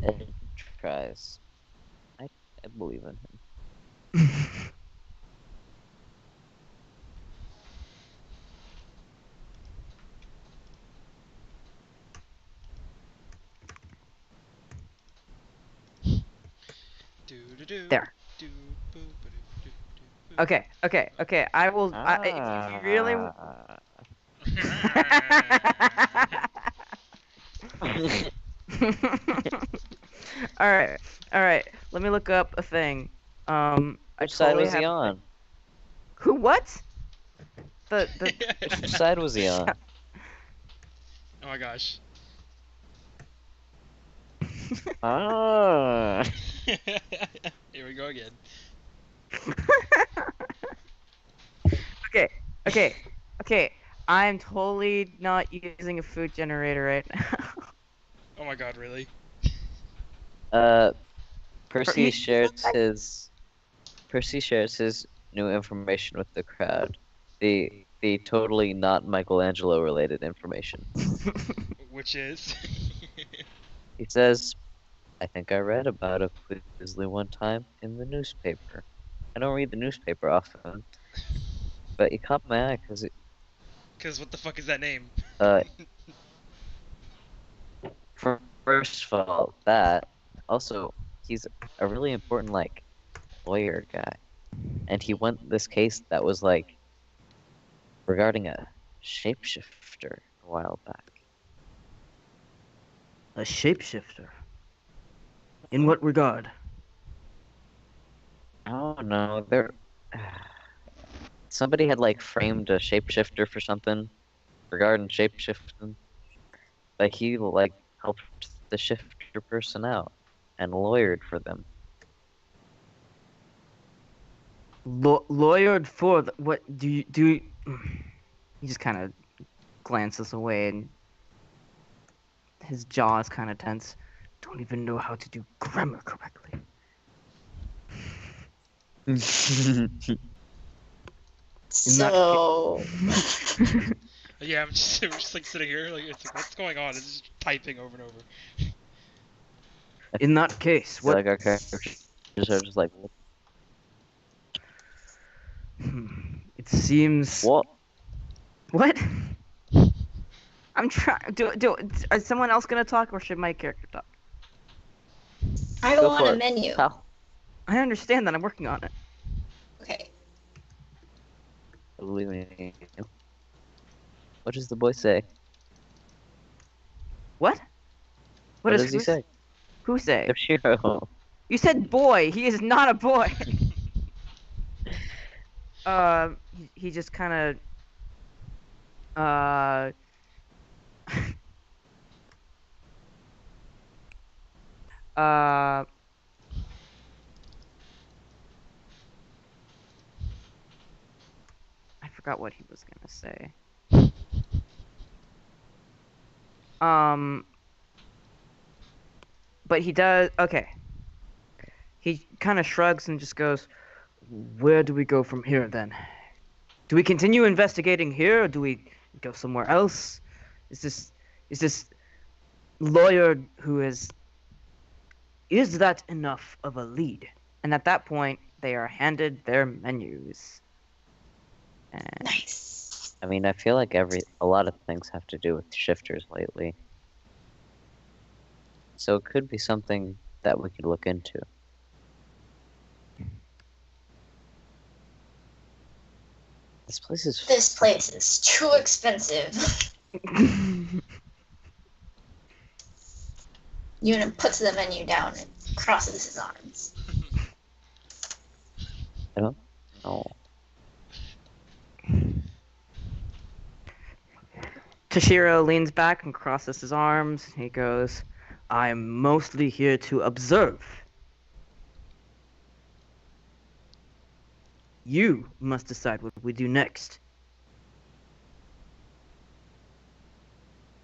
Ed tries. I believe in him. There. Okay. I will. If you really. All right. Let me look up a thing. I Which side totally was he have. on? Who? What? The Which side was he on? Oh my gosh. Ah. Here we go again. Okay. I'm totally not using a food generator right now. Oh my god, really? Percy You- shares his new information with the crowd. The totally not Michelangelo related information. Which is? He says, I think I read about a Quizly one time in the newspaper. I don't read the newspaper often, but he caught my eye because Cause what the fuck is that name? uh, first of all, that also he's a really important like lawyer guy, and he won this case that was like regarding a shapeshifter a while back. A shapeshifter. In what regard? I don't know. Somebody had like framed a shapeshifter for something regarding shapeshifting. Like he like helped the shifter person out and lawyered for them. Lawyered for what? Do you do? He just kind of glances away, and his jaw is kind of tense. Don't even know how to do grammar correctly. So, Yeah, we're just like sitting here, like it's like what's going on? It's just typing over and over. In that case, So, what? like our characters are just like, It seems. what? What? I'm trying. Is someone else gonna talk, or should my character talk? I Go want for a it, menu. pal. I understand that. I'm working on it. Okay. Believe me. What does the boy say? What? What Is does he say? who say? Toshiro. You said boy. He is not a boy. He just kind of uh I forgot what he was gonna say. But he does. Okay. He kind of shrugs and just goes, "Where do we go from here then? Do we continue investigating here, or do we go somewhere else? Is this lawyer who is that enough of a lead?" And at that point, they are handed their menus. And Nice. I mean, I feel like a lot of things have to do with shifters lately. So it could be something that we could look into. This place is too expensive. Una puts the menu down and crosses his arms. I don't know. Toshiro leans back and crosses his arms. He goes, "I'm mostly here to observe. You must decide what we do next."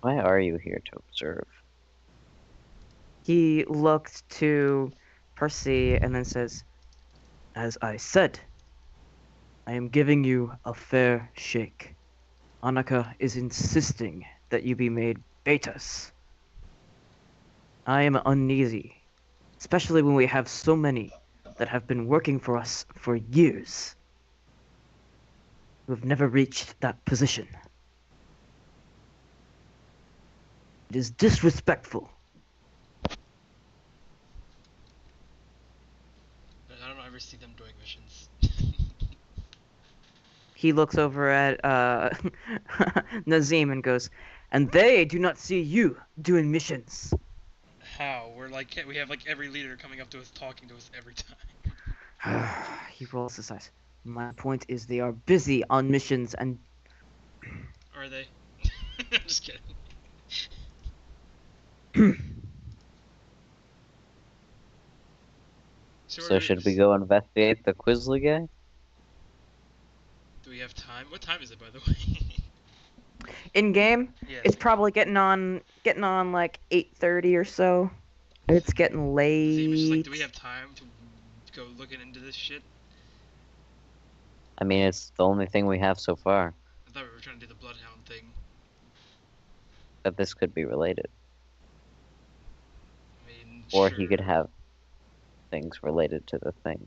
Why are you here to observe? He looks to Percy and then says, "As I said, I am giving you a fair shake. Anaka is insisting that you be made betas. I am uneasy, especially when we have so many that have been working for us for years who have never reached that position. It is disrespectful." see them doing missions. He looks over at Nazim and goes, "And they do not see you doing missions." How? We have like every leader coming up to us, talking to us every time. He rolls his eyes. My point is they are busy on missions and Are they? I'm just kidding. So should we go investigate the Quizly guy? Do we have time? What time is it, by the way? in game, Yeah. it's probably getting on like 8:30 or so. It's getting Z was just like, late. do we have time to go looking into this shit? I mean, it's the only thing we have so far. I thought we were trying to do the Bloodhound thing. But this could be related. I mean, Or sure. he could have things related to the things.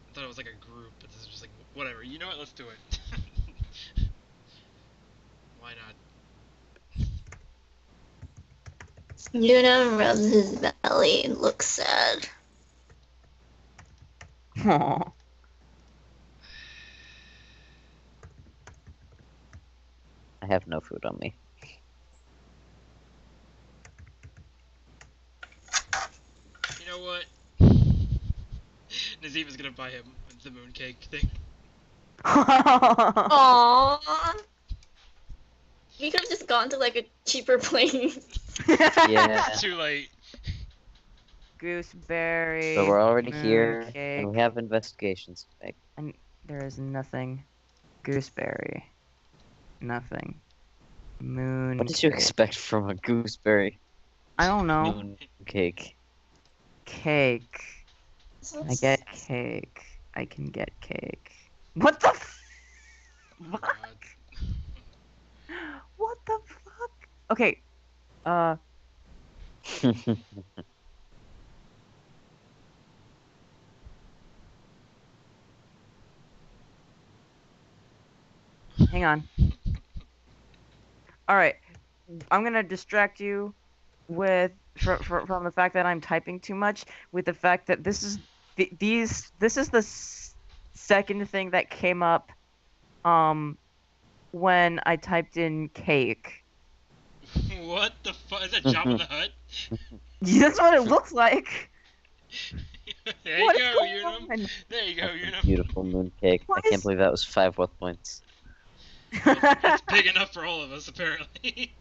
I thought it was like a group, but this is just like, whatever. You know what? Let's do it. Why not? Unum rubs his belly and looks sad. Aw. I have no food on me. You know what? Nazim is gonna buy him the mooncake thing. Aww. We could have just gone to like a cheaper place. Yeah. Too late. Gooseberry. So we're already here, mooncake. and we have investigations to make. And there is nothing. Gooseberry. Nothing. Moon. What did you expect from a gooseberry I don't know. moon cake? Cake. I get cake. I can get cake. What the Oh, fuck? God. What the fuck? Okay. Hang on. All right. I'm gonna distract you with from the fact that I'm typing too much, with the fact that this is the second thing that came up when I typed in cake. What the fuck? Is that Jabba the Hutt? That's what it looks like. There you What is go, going Unum. on? There you go, That's a Unum. beautiful moon cake. Why I can't is- believe that was 5 worth points. It's big enough for all of us, apparently.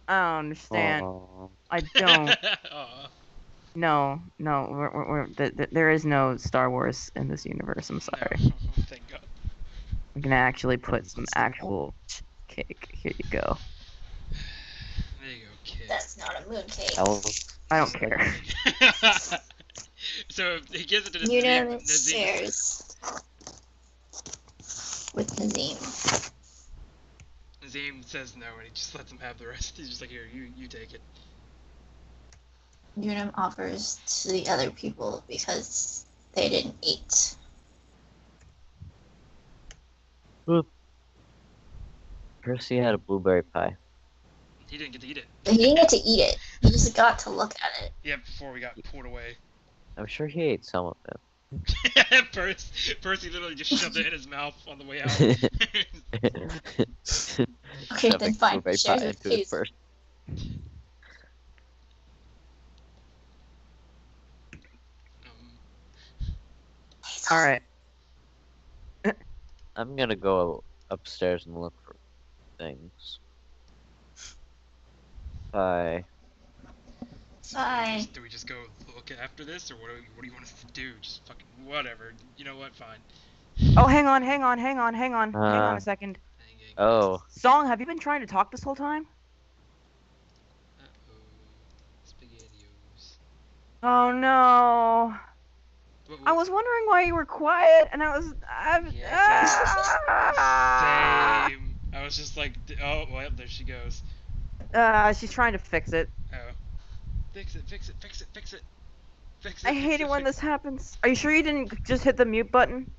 I don't understand. Aw. I don't. Aw. No, there is no Star Wars in this universe. I'm sorry. No. Thank God. I'm gonna actually put some actual cake. Here you go. There you go, kid. That's not a mooncake. That was I don't care. So he gives it to Unum Nazim. shares with Nazim. Nazim says no, and he just lets him have the rest. He's just like, here, you take it. Unum offers to the other people because they didn't eat. Percy had a blueberry pie. He didn't get to eat it. But he didn't get to eat it. He just got to look at it. Yeah, before we got pulled away. I'm sure he ate some of it. Percy literally just shoved it in his mouth on the way out. Okay, then Shoving fine. blueberry Shares pie with into his Casey. first. All right. I'm gonna go upstairs and look for things. Bye. Bye. Do we just go look after this, or what do you want us to do? Just fucking whatever. You know what? Fine. Oh, hang on a second. Hanging. Oh, Song, have you been trying to talk this whole time? Uh-oh. Spaghettios. Oh no. What- I was wondering why you were quiet, and I was. Same. I was just like, oh, well, there she goes. She's trying to fix it. Oh. Fix it, fix it, fix it, fix it. Fix it. I fix hate it, it when fix this happens. Are you sure you didn't just hit the mute button?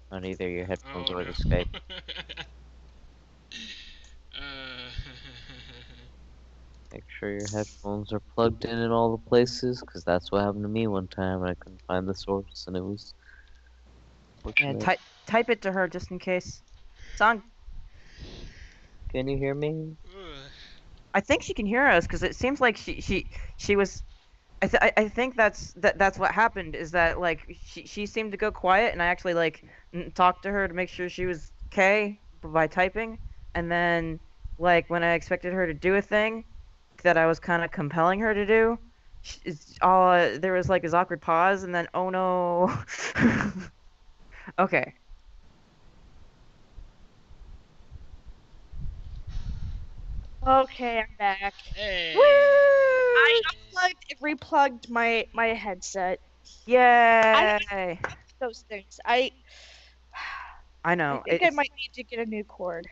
on either your headphones Oh, or no. the Skype. uh, Make sure your headphones are plugged in all the places, because that's what happened to me one time and I couldn't find the source, and it was Yeah, fortunate. type it to her just in case. Song. Can you hear me? Ugh. I think she can hear us because it seems like she was. I think that's what happened is that like she seemed to go quiet and I actually like talked to her to make sure she was okay by typing, and then like when I expected her to do a thing that I was kind of compelling her to do, there was like this awkward pause and then oh no. Okay. Okay, I'm back. Hey. Woo! I unplugged and replugged my headset. I Yay! those things. I know. think I might need to get a new cord.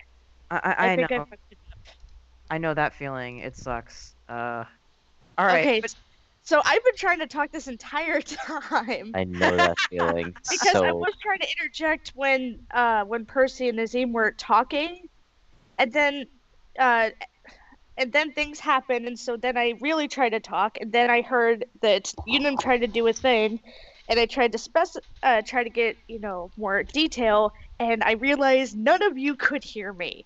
I I think I know. fucked it up. I know that feeling. It sucks. All right. Okay, so I've been trying to talk this entire time. I know that feeling Because I so. was trying to interject when Percy and Nazim were talking, and then things happened, and so then I really tried to talk, and then I heard that Unum tried to do a thing, and I tried to try to get more detail, and I realized none of you could hear me.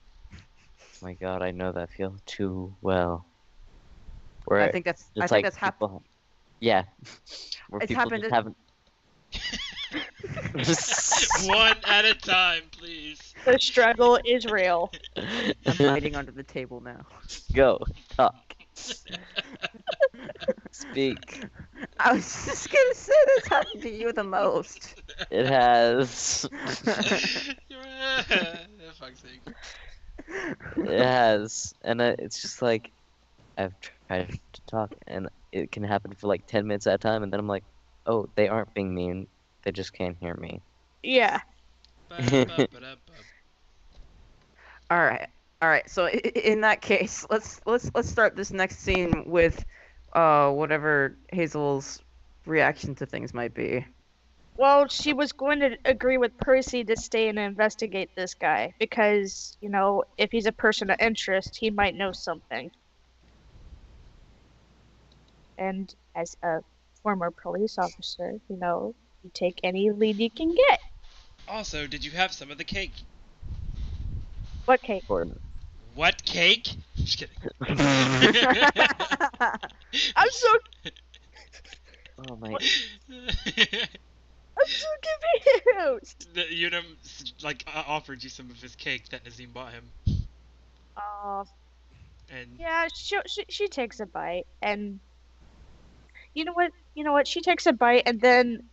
My God, I know that feeling too well. I Where think that's it's like happened. people, yeah, where It's people happened just haven't. One at a time, please. The struggle is real. I'm hiding under the table now. Go talk, speak. I was just gonna say that's happened to you the most. It has. Fuck's sake. It has, and it's just like I've tried to talk, and it can happen for like 10 minutes at a time, and then I'm like, oh, they aren't being mean, they just can't hear me. Yeah. All right. So in that case, let's start this next scene with whatever Hazel's reaction to things might be. Well, she was going to agree with Percy to stay and investigate this guy because, if he's a person of interest, he might know something. And as a former police officer, you take any lead you can get. Also, did you have some of the cake? What cake? Gordon. What cake? Just kidding. I'm so Oh my. I'm so confused. Unum offered you some of his cake that Nazim bought him, and Yeah, she takes a bite, and you know what? She takes a bite, and then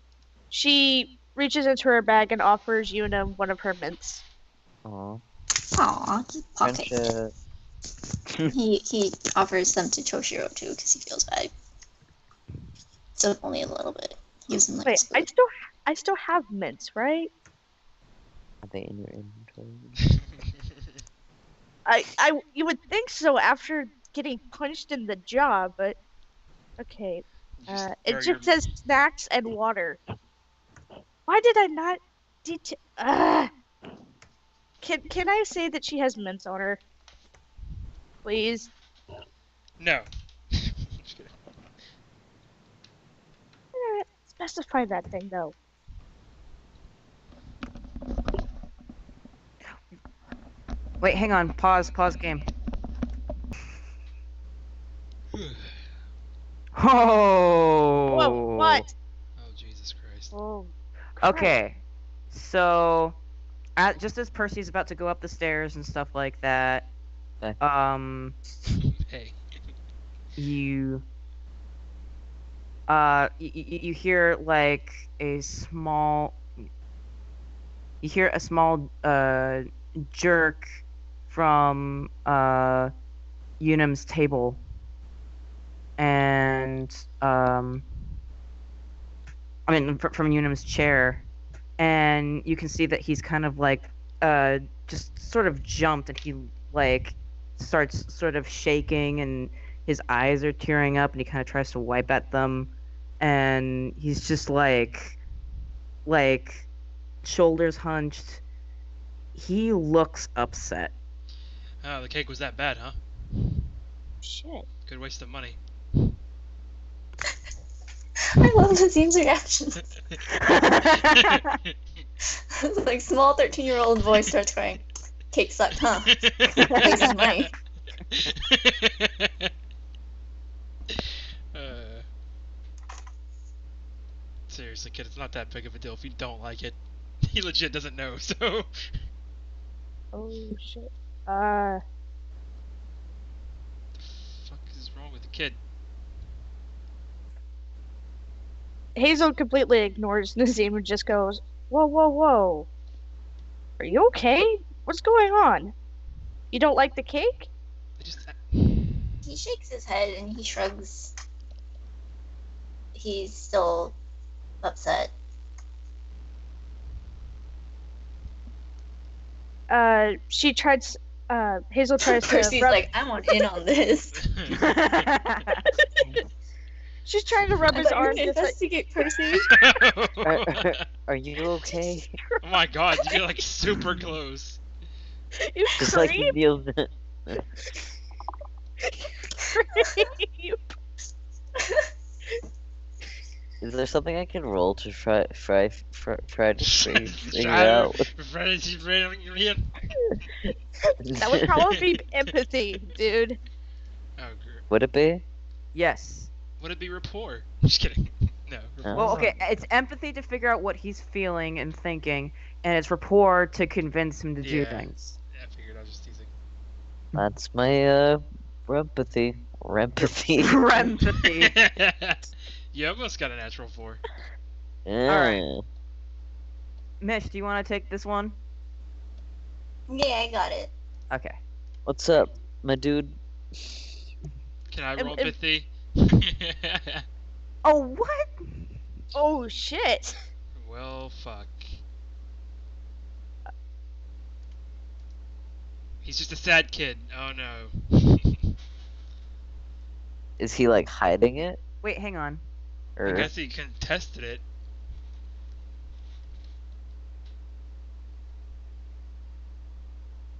she reaches into her bag and offers Unum one of her mints. Aw. Aw, just pocket. Friendship. He offers them to Toshiro too because he feels bad. So only a little bit. Gives him like a Wait, spoon. I still have mints, right? Are they in your inventory? You would think so after getting punched in the jaw, but okay. It just says snacks and water. Why did I not Can I say that she has mints on her? Please. No. Just kidding. Specify that thing though. Wait, hang on. Pause game. Oh. Whoa, what? Oh, Jesus Christ. Oh. Christ. Okay. So, just as Percy's about to go up the stairs and stuff like that, Hey. you you hear like a small jerk from Unum's table, and from Unum's chair, and you can see that he's kind of like just sort of jumped, and he like starts sort of shaking, and his eyes are tearing up, and he kind of tries to wipe at them, and he's just like shoulders hunched. He looks upset. Oh, the cake was that bad, huh? Shit. Good waste of money. I love Nazim's reaction. Like small 13-year-old boy starts crying. Cake sucked, huh? Waste of money. Seriously, kid, it's not that big of a deal if you don't like it. He legit doesn't know, so. Oh shit. The fuck is wrong with the kid? Hazel completely ignores Nazim and just goes, "Whoa, whoa, whoa. Are you okay? What's going on? You don't like the cake?" They just. He shakes his head and he shrugs. He's still upset. She tries, Hazel tries to Percy's rub, like, I want in on this. she's trying to rub I his thought you were arm gonna just like, investigate Percy. Are you okay? Oh my god, you get like super close. you Just like creep, Neil. creep. Is there something I can roll to try to figure Shadow- out? That would probably be empathy, dude. Oh, great. Would it be? Yes. Would it be rapport? Just kidding. No. Well, okay, it's empathy to figure out what he's feeling and thinking, and it's rapport to convince him to do Yeah. things. Yeah, I figured I was just teasing. That's my empathy. Empathy. Empathy. You almost got a natural 4. Yeah. Mish, do you want to take this one? Yeah, I got it. Okay. What's up, my dude? Can I roll empathy? Oh, what? Oh shit. Well, fuck. He's just a sad kid. Oh no. Is he like hiding it? Wait, hang on. I Or guess he contested it.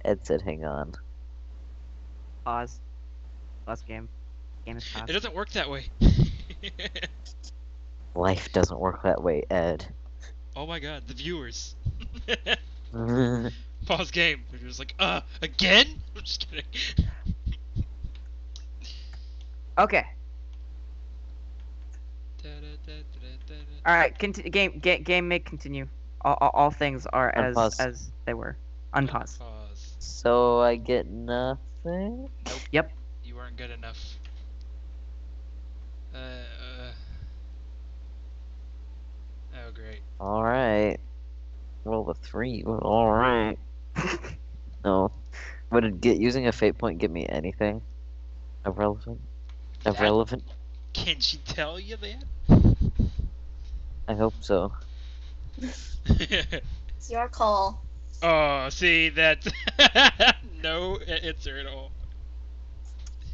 Ed said, "Hang on." Pause. Pause game. Game is paused. It doesn't work that way. Life doesn't work that way, Ed. Oh my god, the viewers. Pause game. They're just like, again? I'm just kidding. Okay. Alright, game may continue. All things are Unpause. as they were. Unpause. Pause. So I get nothing. Yep. You weren't good enough. Oh great. All right. Roll the 3. All right. No. Would it get using a fate point get me anything? Irrelevant. Irrelevant. Can she tell you that? I hope so. It's your call. Oh, see, that's no answer at all.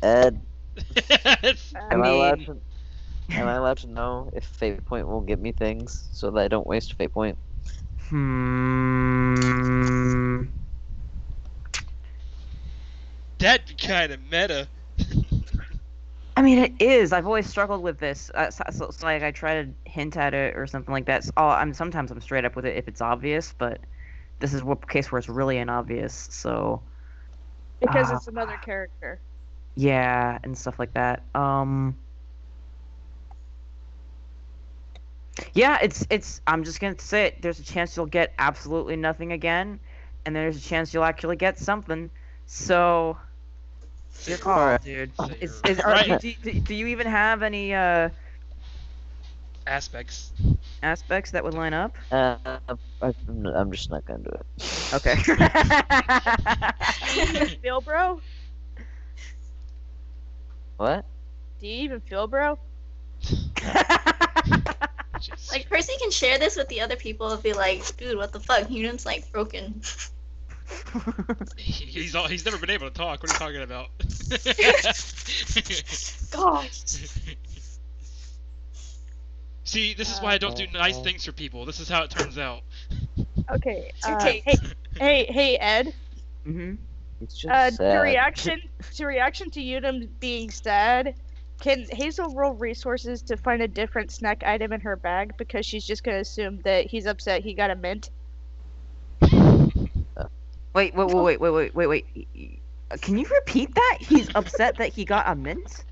Ed, It's- I am I allowed mean- to? Am I allowed to know if fate point will get me things so that I don't waste a fate point? That'd be kind of meta. I mean, it is. I've always struggled with this. So, like, I try to hint at it or something like that. So, sometimes I'm straight up with it if it's obvious, but this is a case where it's really inobvious. So Because it's another character. yeah, and stuff like that. Yeah, it's. I'm just gonna say it. There's a chance you'll get absolutely nothing again, and there's a chance you'll actually get something. So. Your call, Alright. dude. So Are, you're do you even have any aspects. aspects that would line up? I'm just not gonna do it. Okay. Do you even feel, bro? What? Do you even feel, bro? Jesus. Like Percy can share this with the other people and be like, dude, what the fuck? Unit's like broken. He's never been able to talk. What are you talking about? Gosh. See, this is why I don't do nice things for people. This is how it turns out. Okay. your cake. Hey, Ed. Mhm. It's just sad. To reaction to Unum being sad, can Hazel roll resources to find a different snack item in her bag because she's just gonna assume that he's upset he got a mint? Wait. Can you repeat that? He's upset that he got a mint?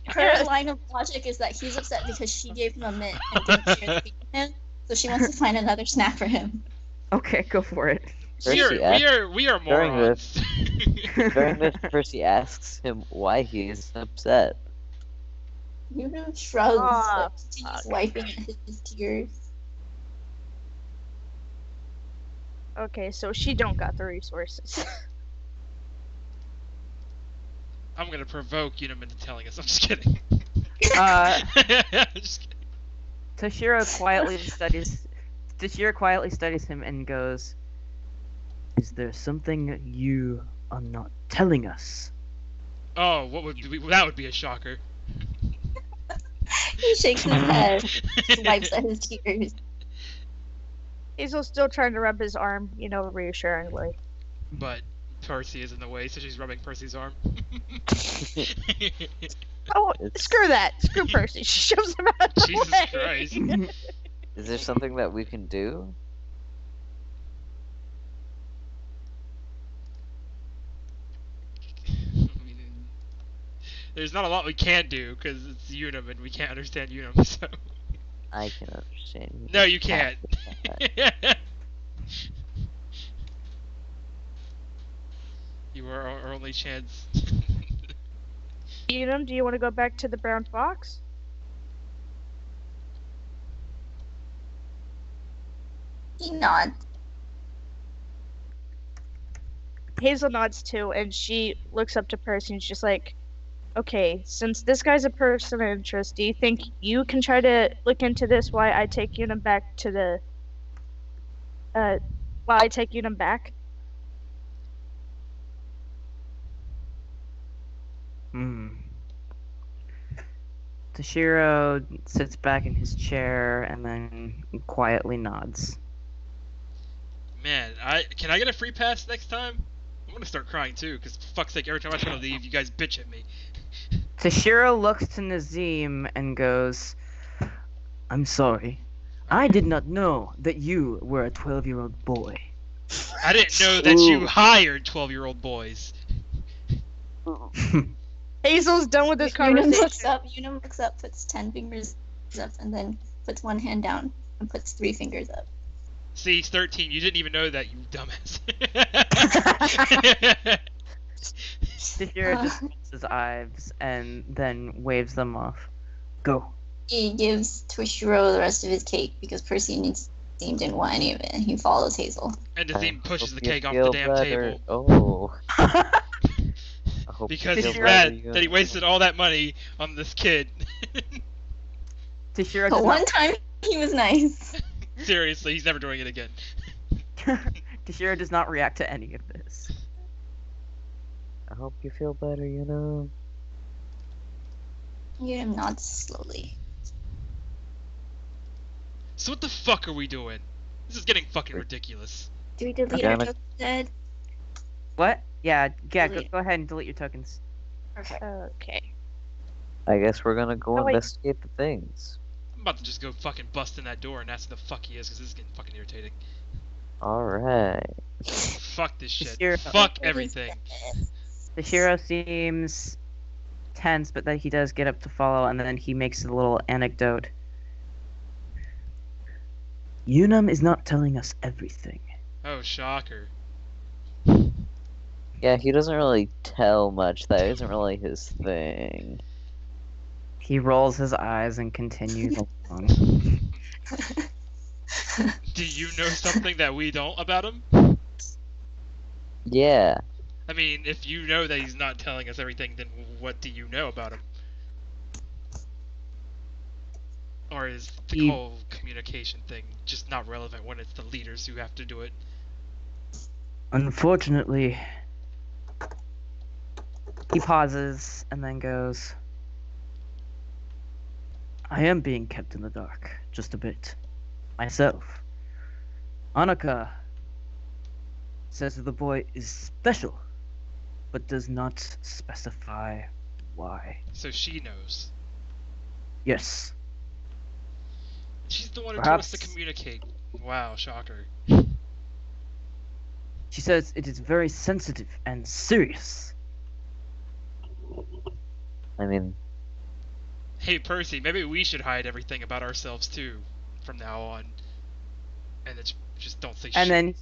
Her line of logic is that he's upset because she gave him a mint and didn't share the meat with him, so she wants to find another snack for him. Okay, go for it. We are morons. During this, Percy asks him why he is upset. Unum shrugs, but continues wiping at his tears. Okay, so she don't got the resources. I'm gonna provoke Unum into telling us. I'm just kidding. Just kidding. Toshiro quietly studies him and goes, "Is there something you are not telling us?" Oh, that would be a shocker. He shakes his head, wipes at his tears. Hazel's still trying to rub his arm, reassuringly. But Percy is in the way, so she's rubbing Percy's arm. Oh, screw that! Screw Percy. She shoves him out of the Jesus way. Christ. Is there something that we can do? There's not a lot we can do because it's Unum and we can't understand Unum. So. I can understand. No, you can't. You are our only chance. Unum, do you want to go back to the brown fox? He nods. Hazel nods too, and she looks up to Percy and she's like, okay, since this guy's a person of interest, do you think you can try to look into this while I take Unum back to the... while I take Unum back? Toshiro sits back in his chair and then quietly nods. Man, can I get a free pass next time? I'm gonna start crying too, because for fuck's sake, every time I try to leave, you guys bitch at me. Toshiro looks to Nazim and goes, "I'm sorry. I did not know that you were a 12-year-old boy." I didn't know that you hired 12-year-old boys. Hazel's done with this conversation. Unum looks up, puts 10 fingers up, and then puts one hand down and puts 3 fingers up. See, he's 13. You didn't even know that, you dumbass. Toshiro just rolls his eyes and then waves them off. Go. He gives Toshiro the rest of his cake because Percy and Nazim didn't want any of it, and he follows Hazel. And Nazim pushes the you cake off the feel damn better. table. Oh. Because he's Toshiro- mad that he wasted all that money on this kid. Toshiro But does one not, time he was nice. Seriously, he's never doing it again. Toshiro does not react to any of this. I hope you feel better, you know. Unum nods slowly. So what the fuck are we doing? This is getting fucking ridiculous. Do we delete Okay. our token dead? What? Yeah, go Delete. ahead and delete your tokens. Perfect. Okay. I guess we're gonna go Oh, wait. investigate the things. I'm about to just go fucking bust in that door and ask who the fuck he is, because this is getting fucking irritating. Alright. Fuck this shit. Toshiro- Fuck everything. Toshiro seems tense, but then he does get up to follow, and then he makes a little anecdote. Unum is not telling us everything. Oh, shocker. Yeah, he doesn't really tell much. That isn't really his thing. He rolls his eyes and continues along. Do you know something that we don't about him? Yeah. I mean, if you know that he's not telling us everything, then what do you know about him? Or is the He- whole communication thing just not relevant when it's the leaders who have to do it? Unfortunately, he pauses and then goes, I am being kept in the dark, just a bit. Myself. Annika says that the boy is special. but does not specify why. So she knows. Yes. She's the one who told us to Perhaps- communicate. Wow, shocker. She says it is very sensitive and serious. I mean, Hey Percy, maybe we should hide everything about ourselves too, from now on. And it's just don't say shit. And then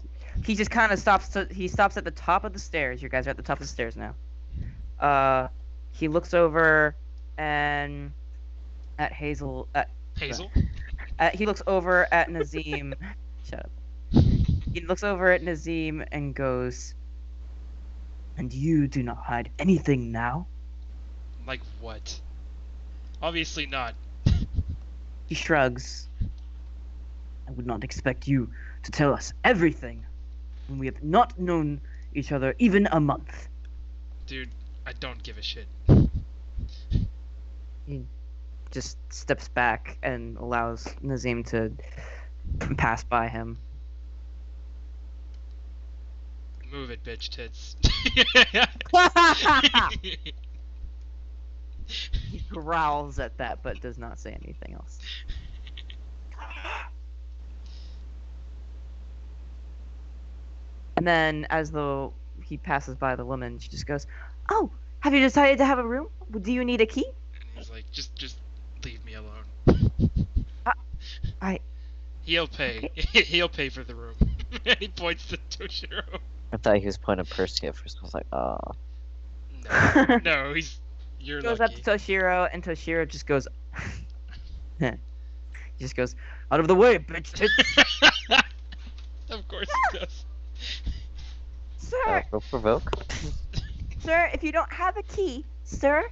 he just kind of stops. He stops at the top of the stairs. You guys are at the top of the stairs now. He looks over and at Hazel. Hazel? He looks over at Nazim. Shut up. He looks over at Nazim and goes, "And you do not hide anything now?" Like what? Obviously not. He shrugs. "I would not expect you to tell us everything when we have not known each other even a month." Dude, I don't give a shit. He just steps back and allows Nazim to pass by him. Move it, bitch tits. He growls at that, but does not say anything else. And then, as though he passes by the woman, she just goes, "Oh, have you decided to have a room? Do you need a key?" And he's like, just leave me alone. I- He'll pay. He'll pay for the room. And he points to Toshiro. I thought he was pointing at Percy at first. I was like, oh. No, you're Goes lucky. up to Toshiro, and Toshiro just goes, he just goes, "Out of the way, bitch tits." Of course he does. Sir, Go provoke. sir, if you don't have a key, sir.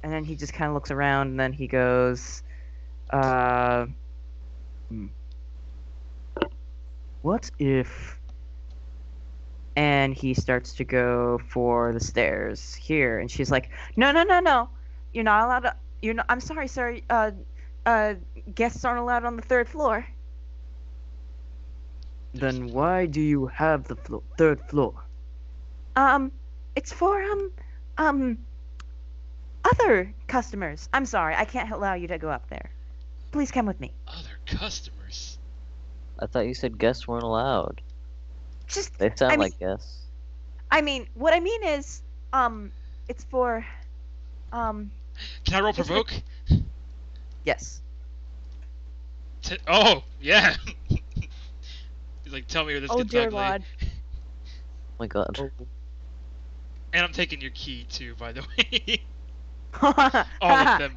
And then he just kind of looks around, and then he goes, "What if?" And he starts to go for the stairs here, and she's like, "No, no, no, no! You're not allowed to. You're not. I'm sorry, sir. Guests aren't allowed on the third floor." "Then why do you have the third floor?" It's for other customers. I'm sorry, I can't allow you to go up there. Please come with me. Other customers. I thought you said guests weren't allowed. Just, They sound I mean- like guests. I mean, what I mean is, it's for, Can I roll It's for- provoke? yes. Oh, yeah. He's like, tell me where this Oh gets dear ugly. lord. Oh my god. And I'm taking your key too, by the way. All of them.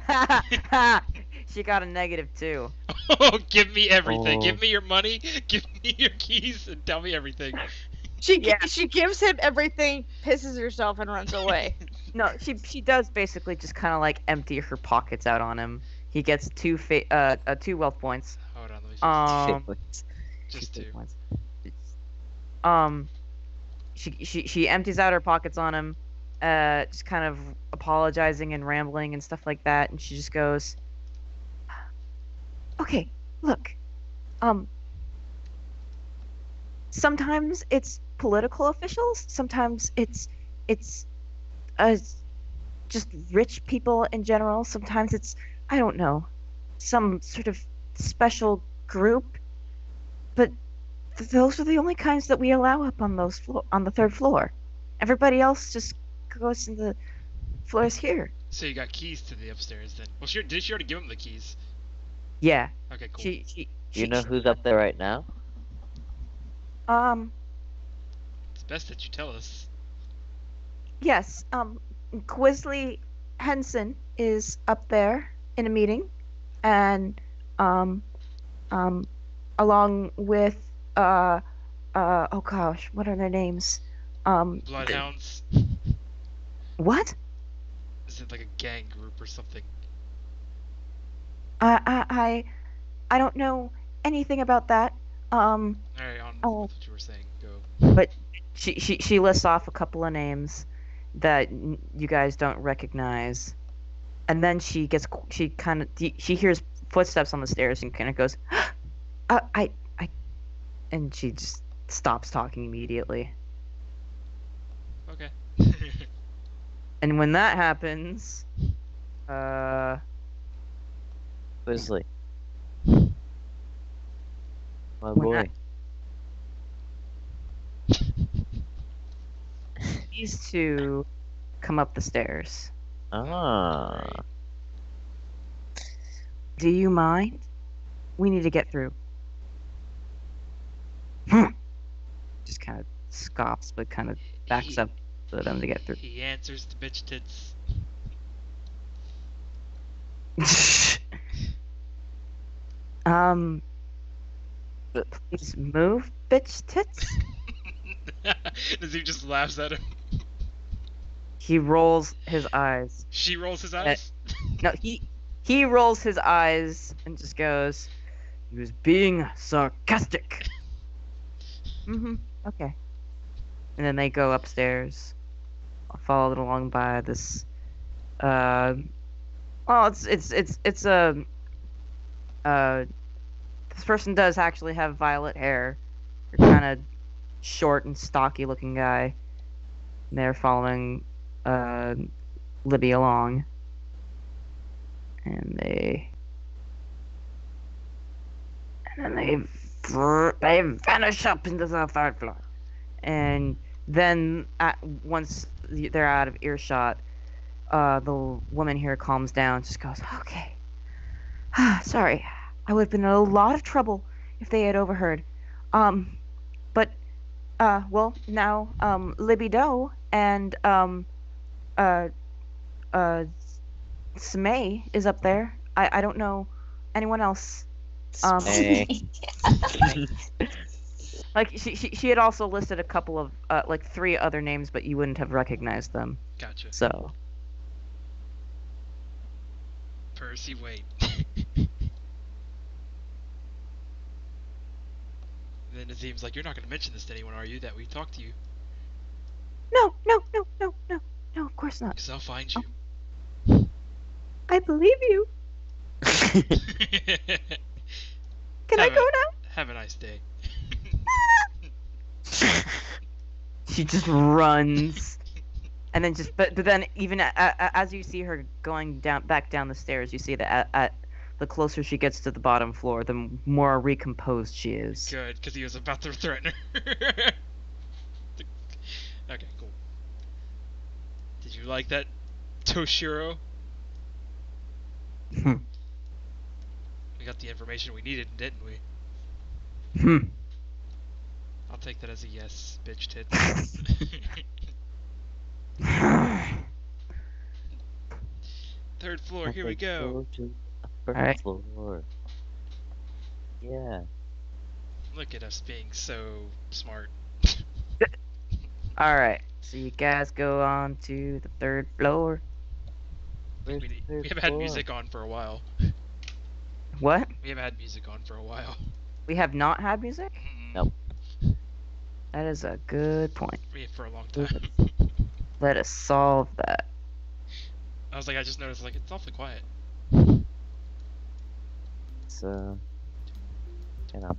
She got a -2. Oh, give me everything. Oh. Give me your money. Give me your keys, and tell me everything. She Yeah. she gives him everything, pisses herself, and runs away. No, she does basically just kind of like empty her pockets out on him. He gets 2 wealth points. Hold on, let me see. Just Fate two. points. She empties out her pockets on him, just kind of apologizing and rambling and stuff like that, and she just goes, "Okay, look, sometimes it's political officials, sometimes it's just rich people in general, sometimes it's, I don't know, some sort of special group, but those are the only kinds that we allow up on on the third floor. Everybody else just goes to the floors here." So you got keys to the upstairs then? Well, did she already give him the keys? Yeah, Okay, cool. she Do you know who's up there right now? It's best that you tell us. Yes, Quisley Henson is up there in a meeting, and along with oh gosh, what are their names? Bloodhounds? What? Is it like a gang group or something? I don't know anything about that. Alright, on Oh. with what you were saying. Go. But she lists off a couple of names that you guys don't recognize, and then she hears footsteps on the stairs and kind of goes, I, and she just stops talking immediately. Okay. And when that happens, Grizzly. My When boy. these two come up the stairs. Ah. Great. Do you mind? We need to get through. Just kind of scoffs, but kind of backs He- up for them to get through. He answers the bitch tits. Please move, bitch tits. Does he just laughs at him? He rolls his eyes. She rolls his eyes. No, he rolls his eyes and just goes, "He was being sarcastic." Okay. And then they go upstairs, followed along by this. Well, it's a. This person does actually have violet hair. They're kind of short and stocky looking guy. And they're following Libby along. And then they vanish up into the third floor. And then once they're out of earshot, the woman here calms down, just goes, "Okay. Sorry. I would have been in a lot of trouble if they had overheard. But well, now Libby Doe and Smay is up there. I don't know anyone else. Hey. Like she had also listed a couple of like 3 other names, but you wouldn't have recognized them. Gotcha. So Percy, wait. Then Azim's like, "You're not gonna mention this to anyone, are you? That we talked to you? no, of course not. Because I'll find you." I believe you. Can I go now? Have a nice day. She just runs, and then but then even as you see her going back down the stairs, you see that at the closer she gets to the bottom floor, the more recomposed she is. Good, because he was about to threaten her. Okay, cool. Did you like that, Toshiro? We got the information we needed, didn't we? I'll take that as a yes, bitch tits. Third floor, here we go. Alright. Floor. Yeah. Look at us being so smart. All right, so you guys go on to the 3rd floor. Where's We the haven't had floor? music on for a while. What? We haven't had music on for a while. We have not had music? Mm-mm. Nope. That is a good point. Yeah, for a long time. Let us solve that. I was like, I just noticed, like, it's awfully quiet. It's you know.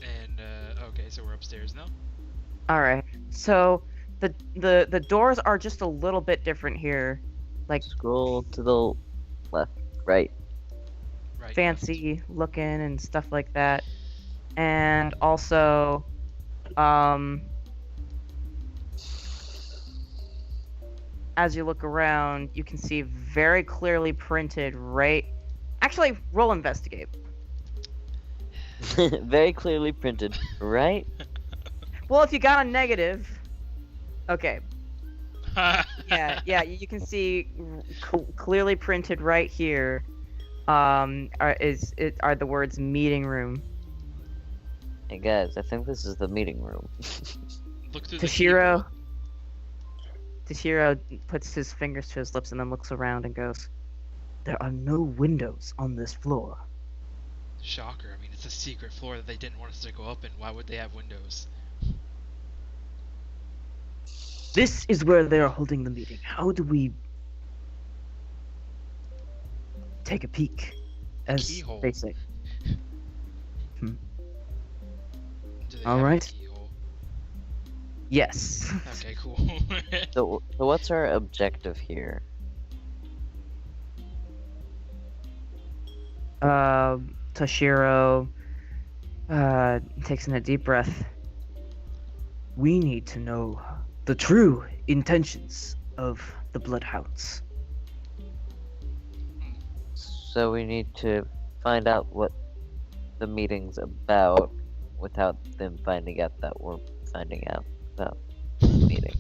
And okay, so we're upstairs now. All right. So the doors are just a little bit different here. Like Scroll to the left, right. Right. fancy looking and stuff like that. And also as you look around, you can see very clearly printed right. Actually, roll investigate. Very clearly printed, right? Well, if you got a negative, okay. Left. Yeah, you can see clearly printed right here. Are the words meeting room. Hey guys, I think this is the meeting room. Look through the Toshiro. keyhole. Toshiro puts his fingers to his lips and then looks around and goes, "There are no windows on this floor." Shocker. I mean, it's a secret floor that they didn't want us to go up in. Why would they have windows? This is where they are holding the meeting. How do we take a peek, as keyhole. they say? Do they All have right. a keyhole? Yes. Okay, cool. So what's our objective here? Toshiro takes in a deep breath. We need to know the true intentions of the Bloodhounds. So we need to find out what the meeting's about without them finding out that we're finding out about the meeting.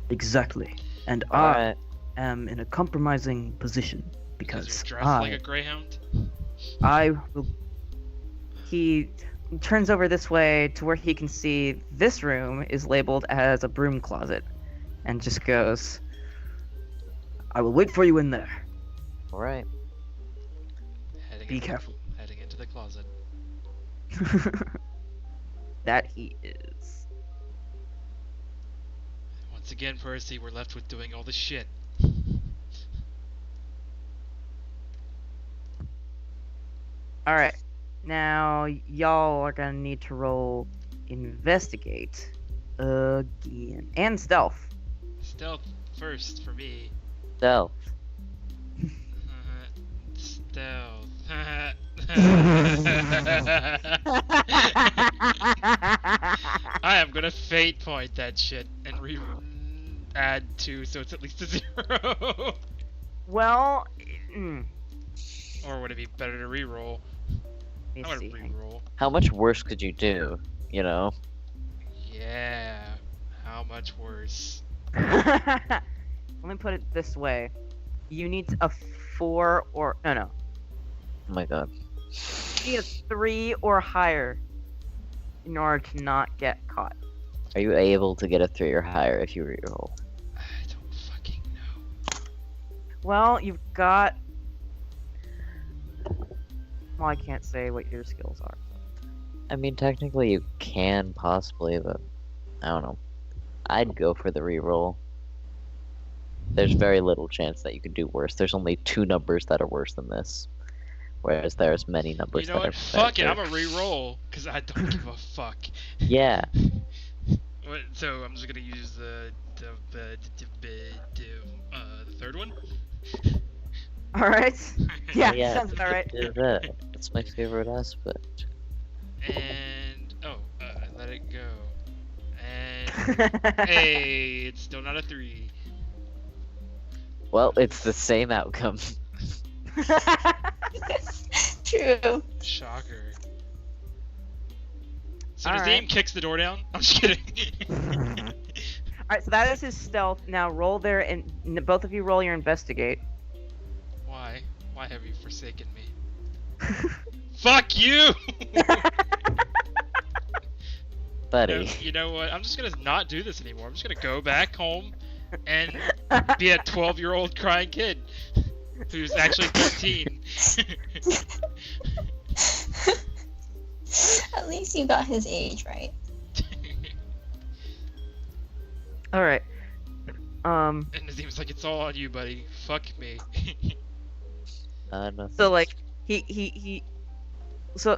Exactly. And I Alright. am in a compromising position Because because you're dressed like a greyhound? I will. He turns over this way to where he can see this room is labeled as a broom closet, and just goes, "I will wait for you in there. Alright. Be careful." Heading into the closet. That he is. Once again, Percy, we're left with doing all the shit. All right. Now y'all are gonna need to roll investigate again and stealth. Stealth first for me. Stealth. Stealth. I am gonna fate point that shit and add 2 so it's at least a 0. Well, Or would it be better to reroll? let I me would see. reroll. How much worse could you do? You know? Yeah. How much worse? Let me put it this way: you need a 4 or no. Oh my god. You need a 3 or higher in order to not get caught. Are you able to get a 3 or higher if you reroll? I don't fucking know. Well, you've got. Well, I can't say what your skills are. I mean, technically you can possibly, but I don't know. I'd go for the reroll. There's very little chance that you could do worse. There's only 2 numbers that are worse than this, whereas there's many numbers You know that what? are Fuck it, better. I'm a reroll, because I don't give a fuck. Yeah. So I'm just gonna use the third one? All right. Yeah, Yeah. sounds about right. That's my favorite aspect. And I let it go. And hey, it's still not a 3. Well, it's the same outcome. True. Shocker. So All Nazim right. kicks the door down. I'm just kidding. Alright, so that is his stealth. Now roll there, and both of you roll your investigate. Why? Why have you forsaken me? Fuck you! Buddy. You know what? I'm just gonna not do this anymore. I'm just gonna go back home and be a 12-year-old crying kid who's actually 13. At least you got his age right. Alright. And Nazim's like, it's all on you, buddy. Fuck me. No. So like he so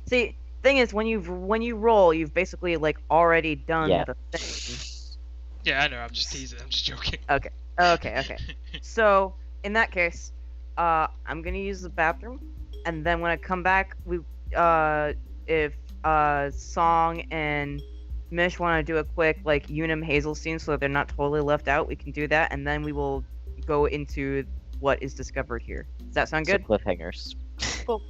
see, thing is when you roll, you've basically like already done Yeah. the thing. Yeah, I know. I'm just teasing. I'm just joking. Okay. So in that case, I'm gonna use the bathroom, and then when I come back, if Song and Mish want to do a quick like Unum Hazel scene so that they're not totally left out, we can do that, and then we will go into what is discovered here. Does that sound So good? cliffhangers. Cool.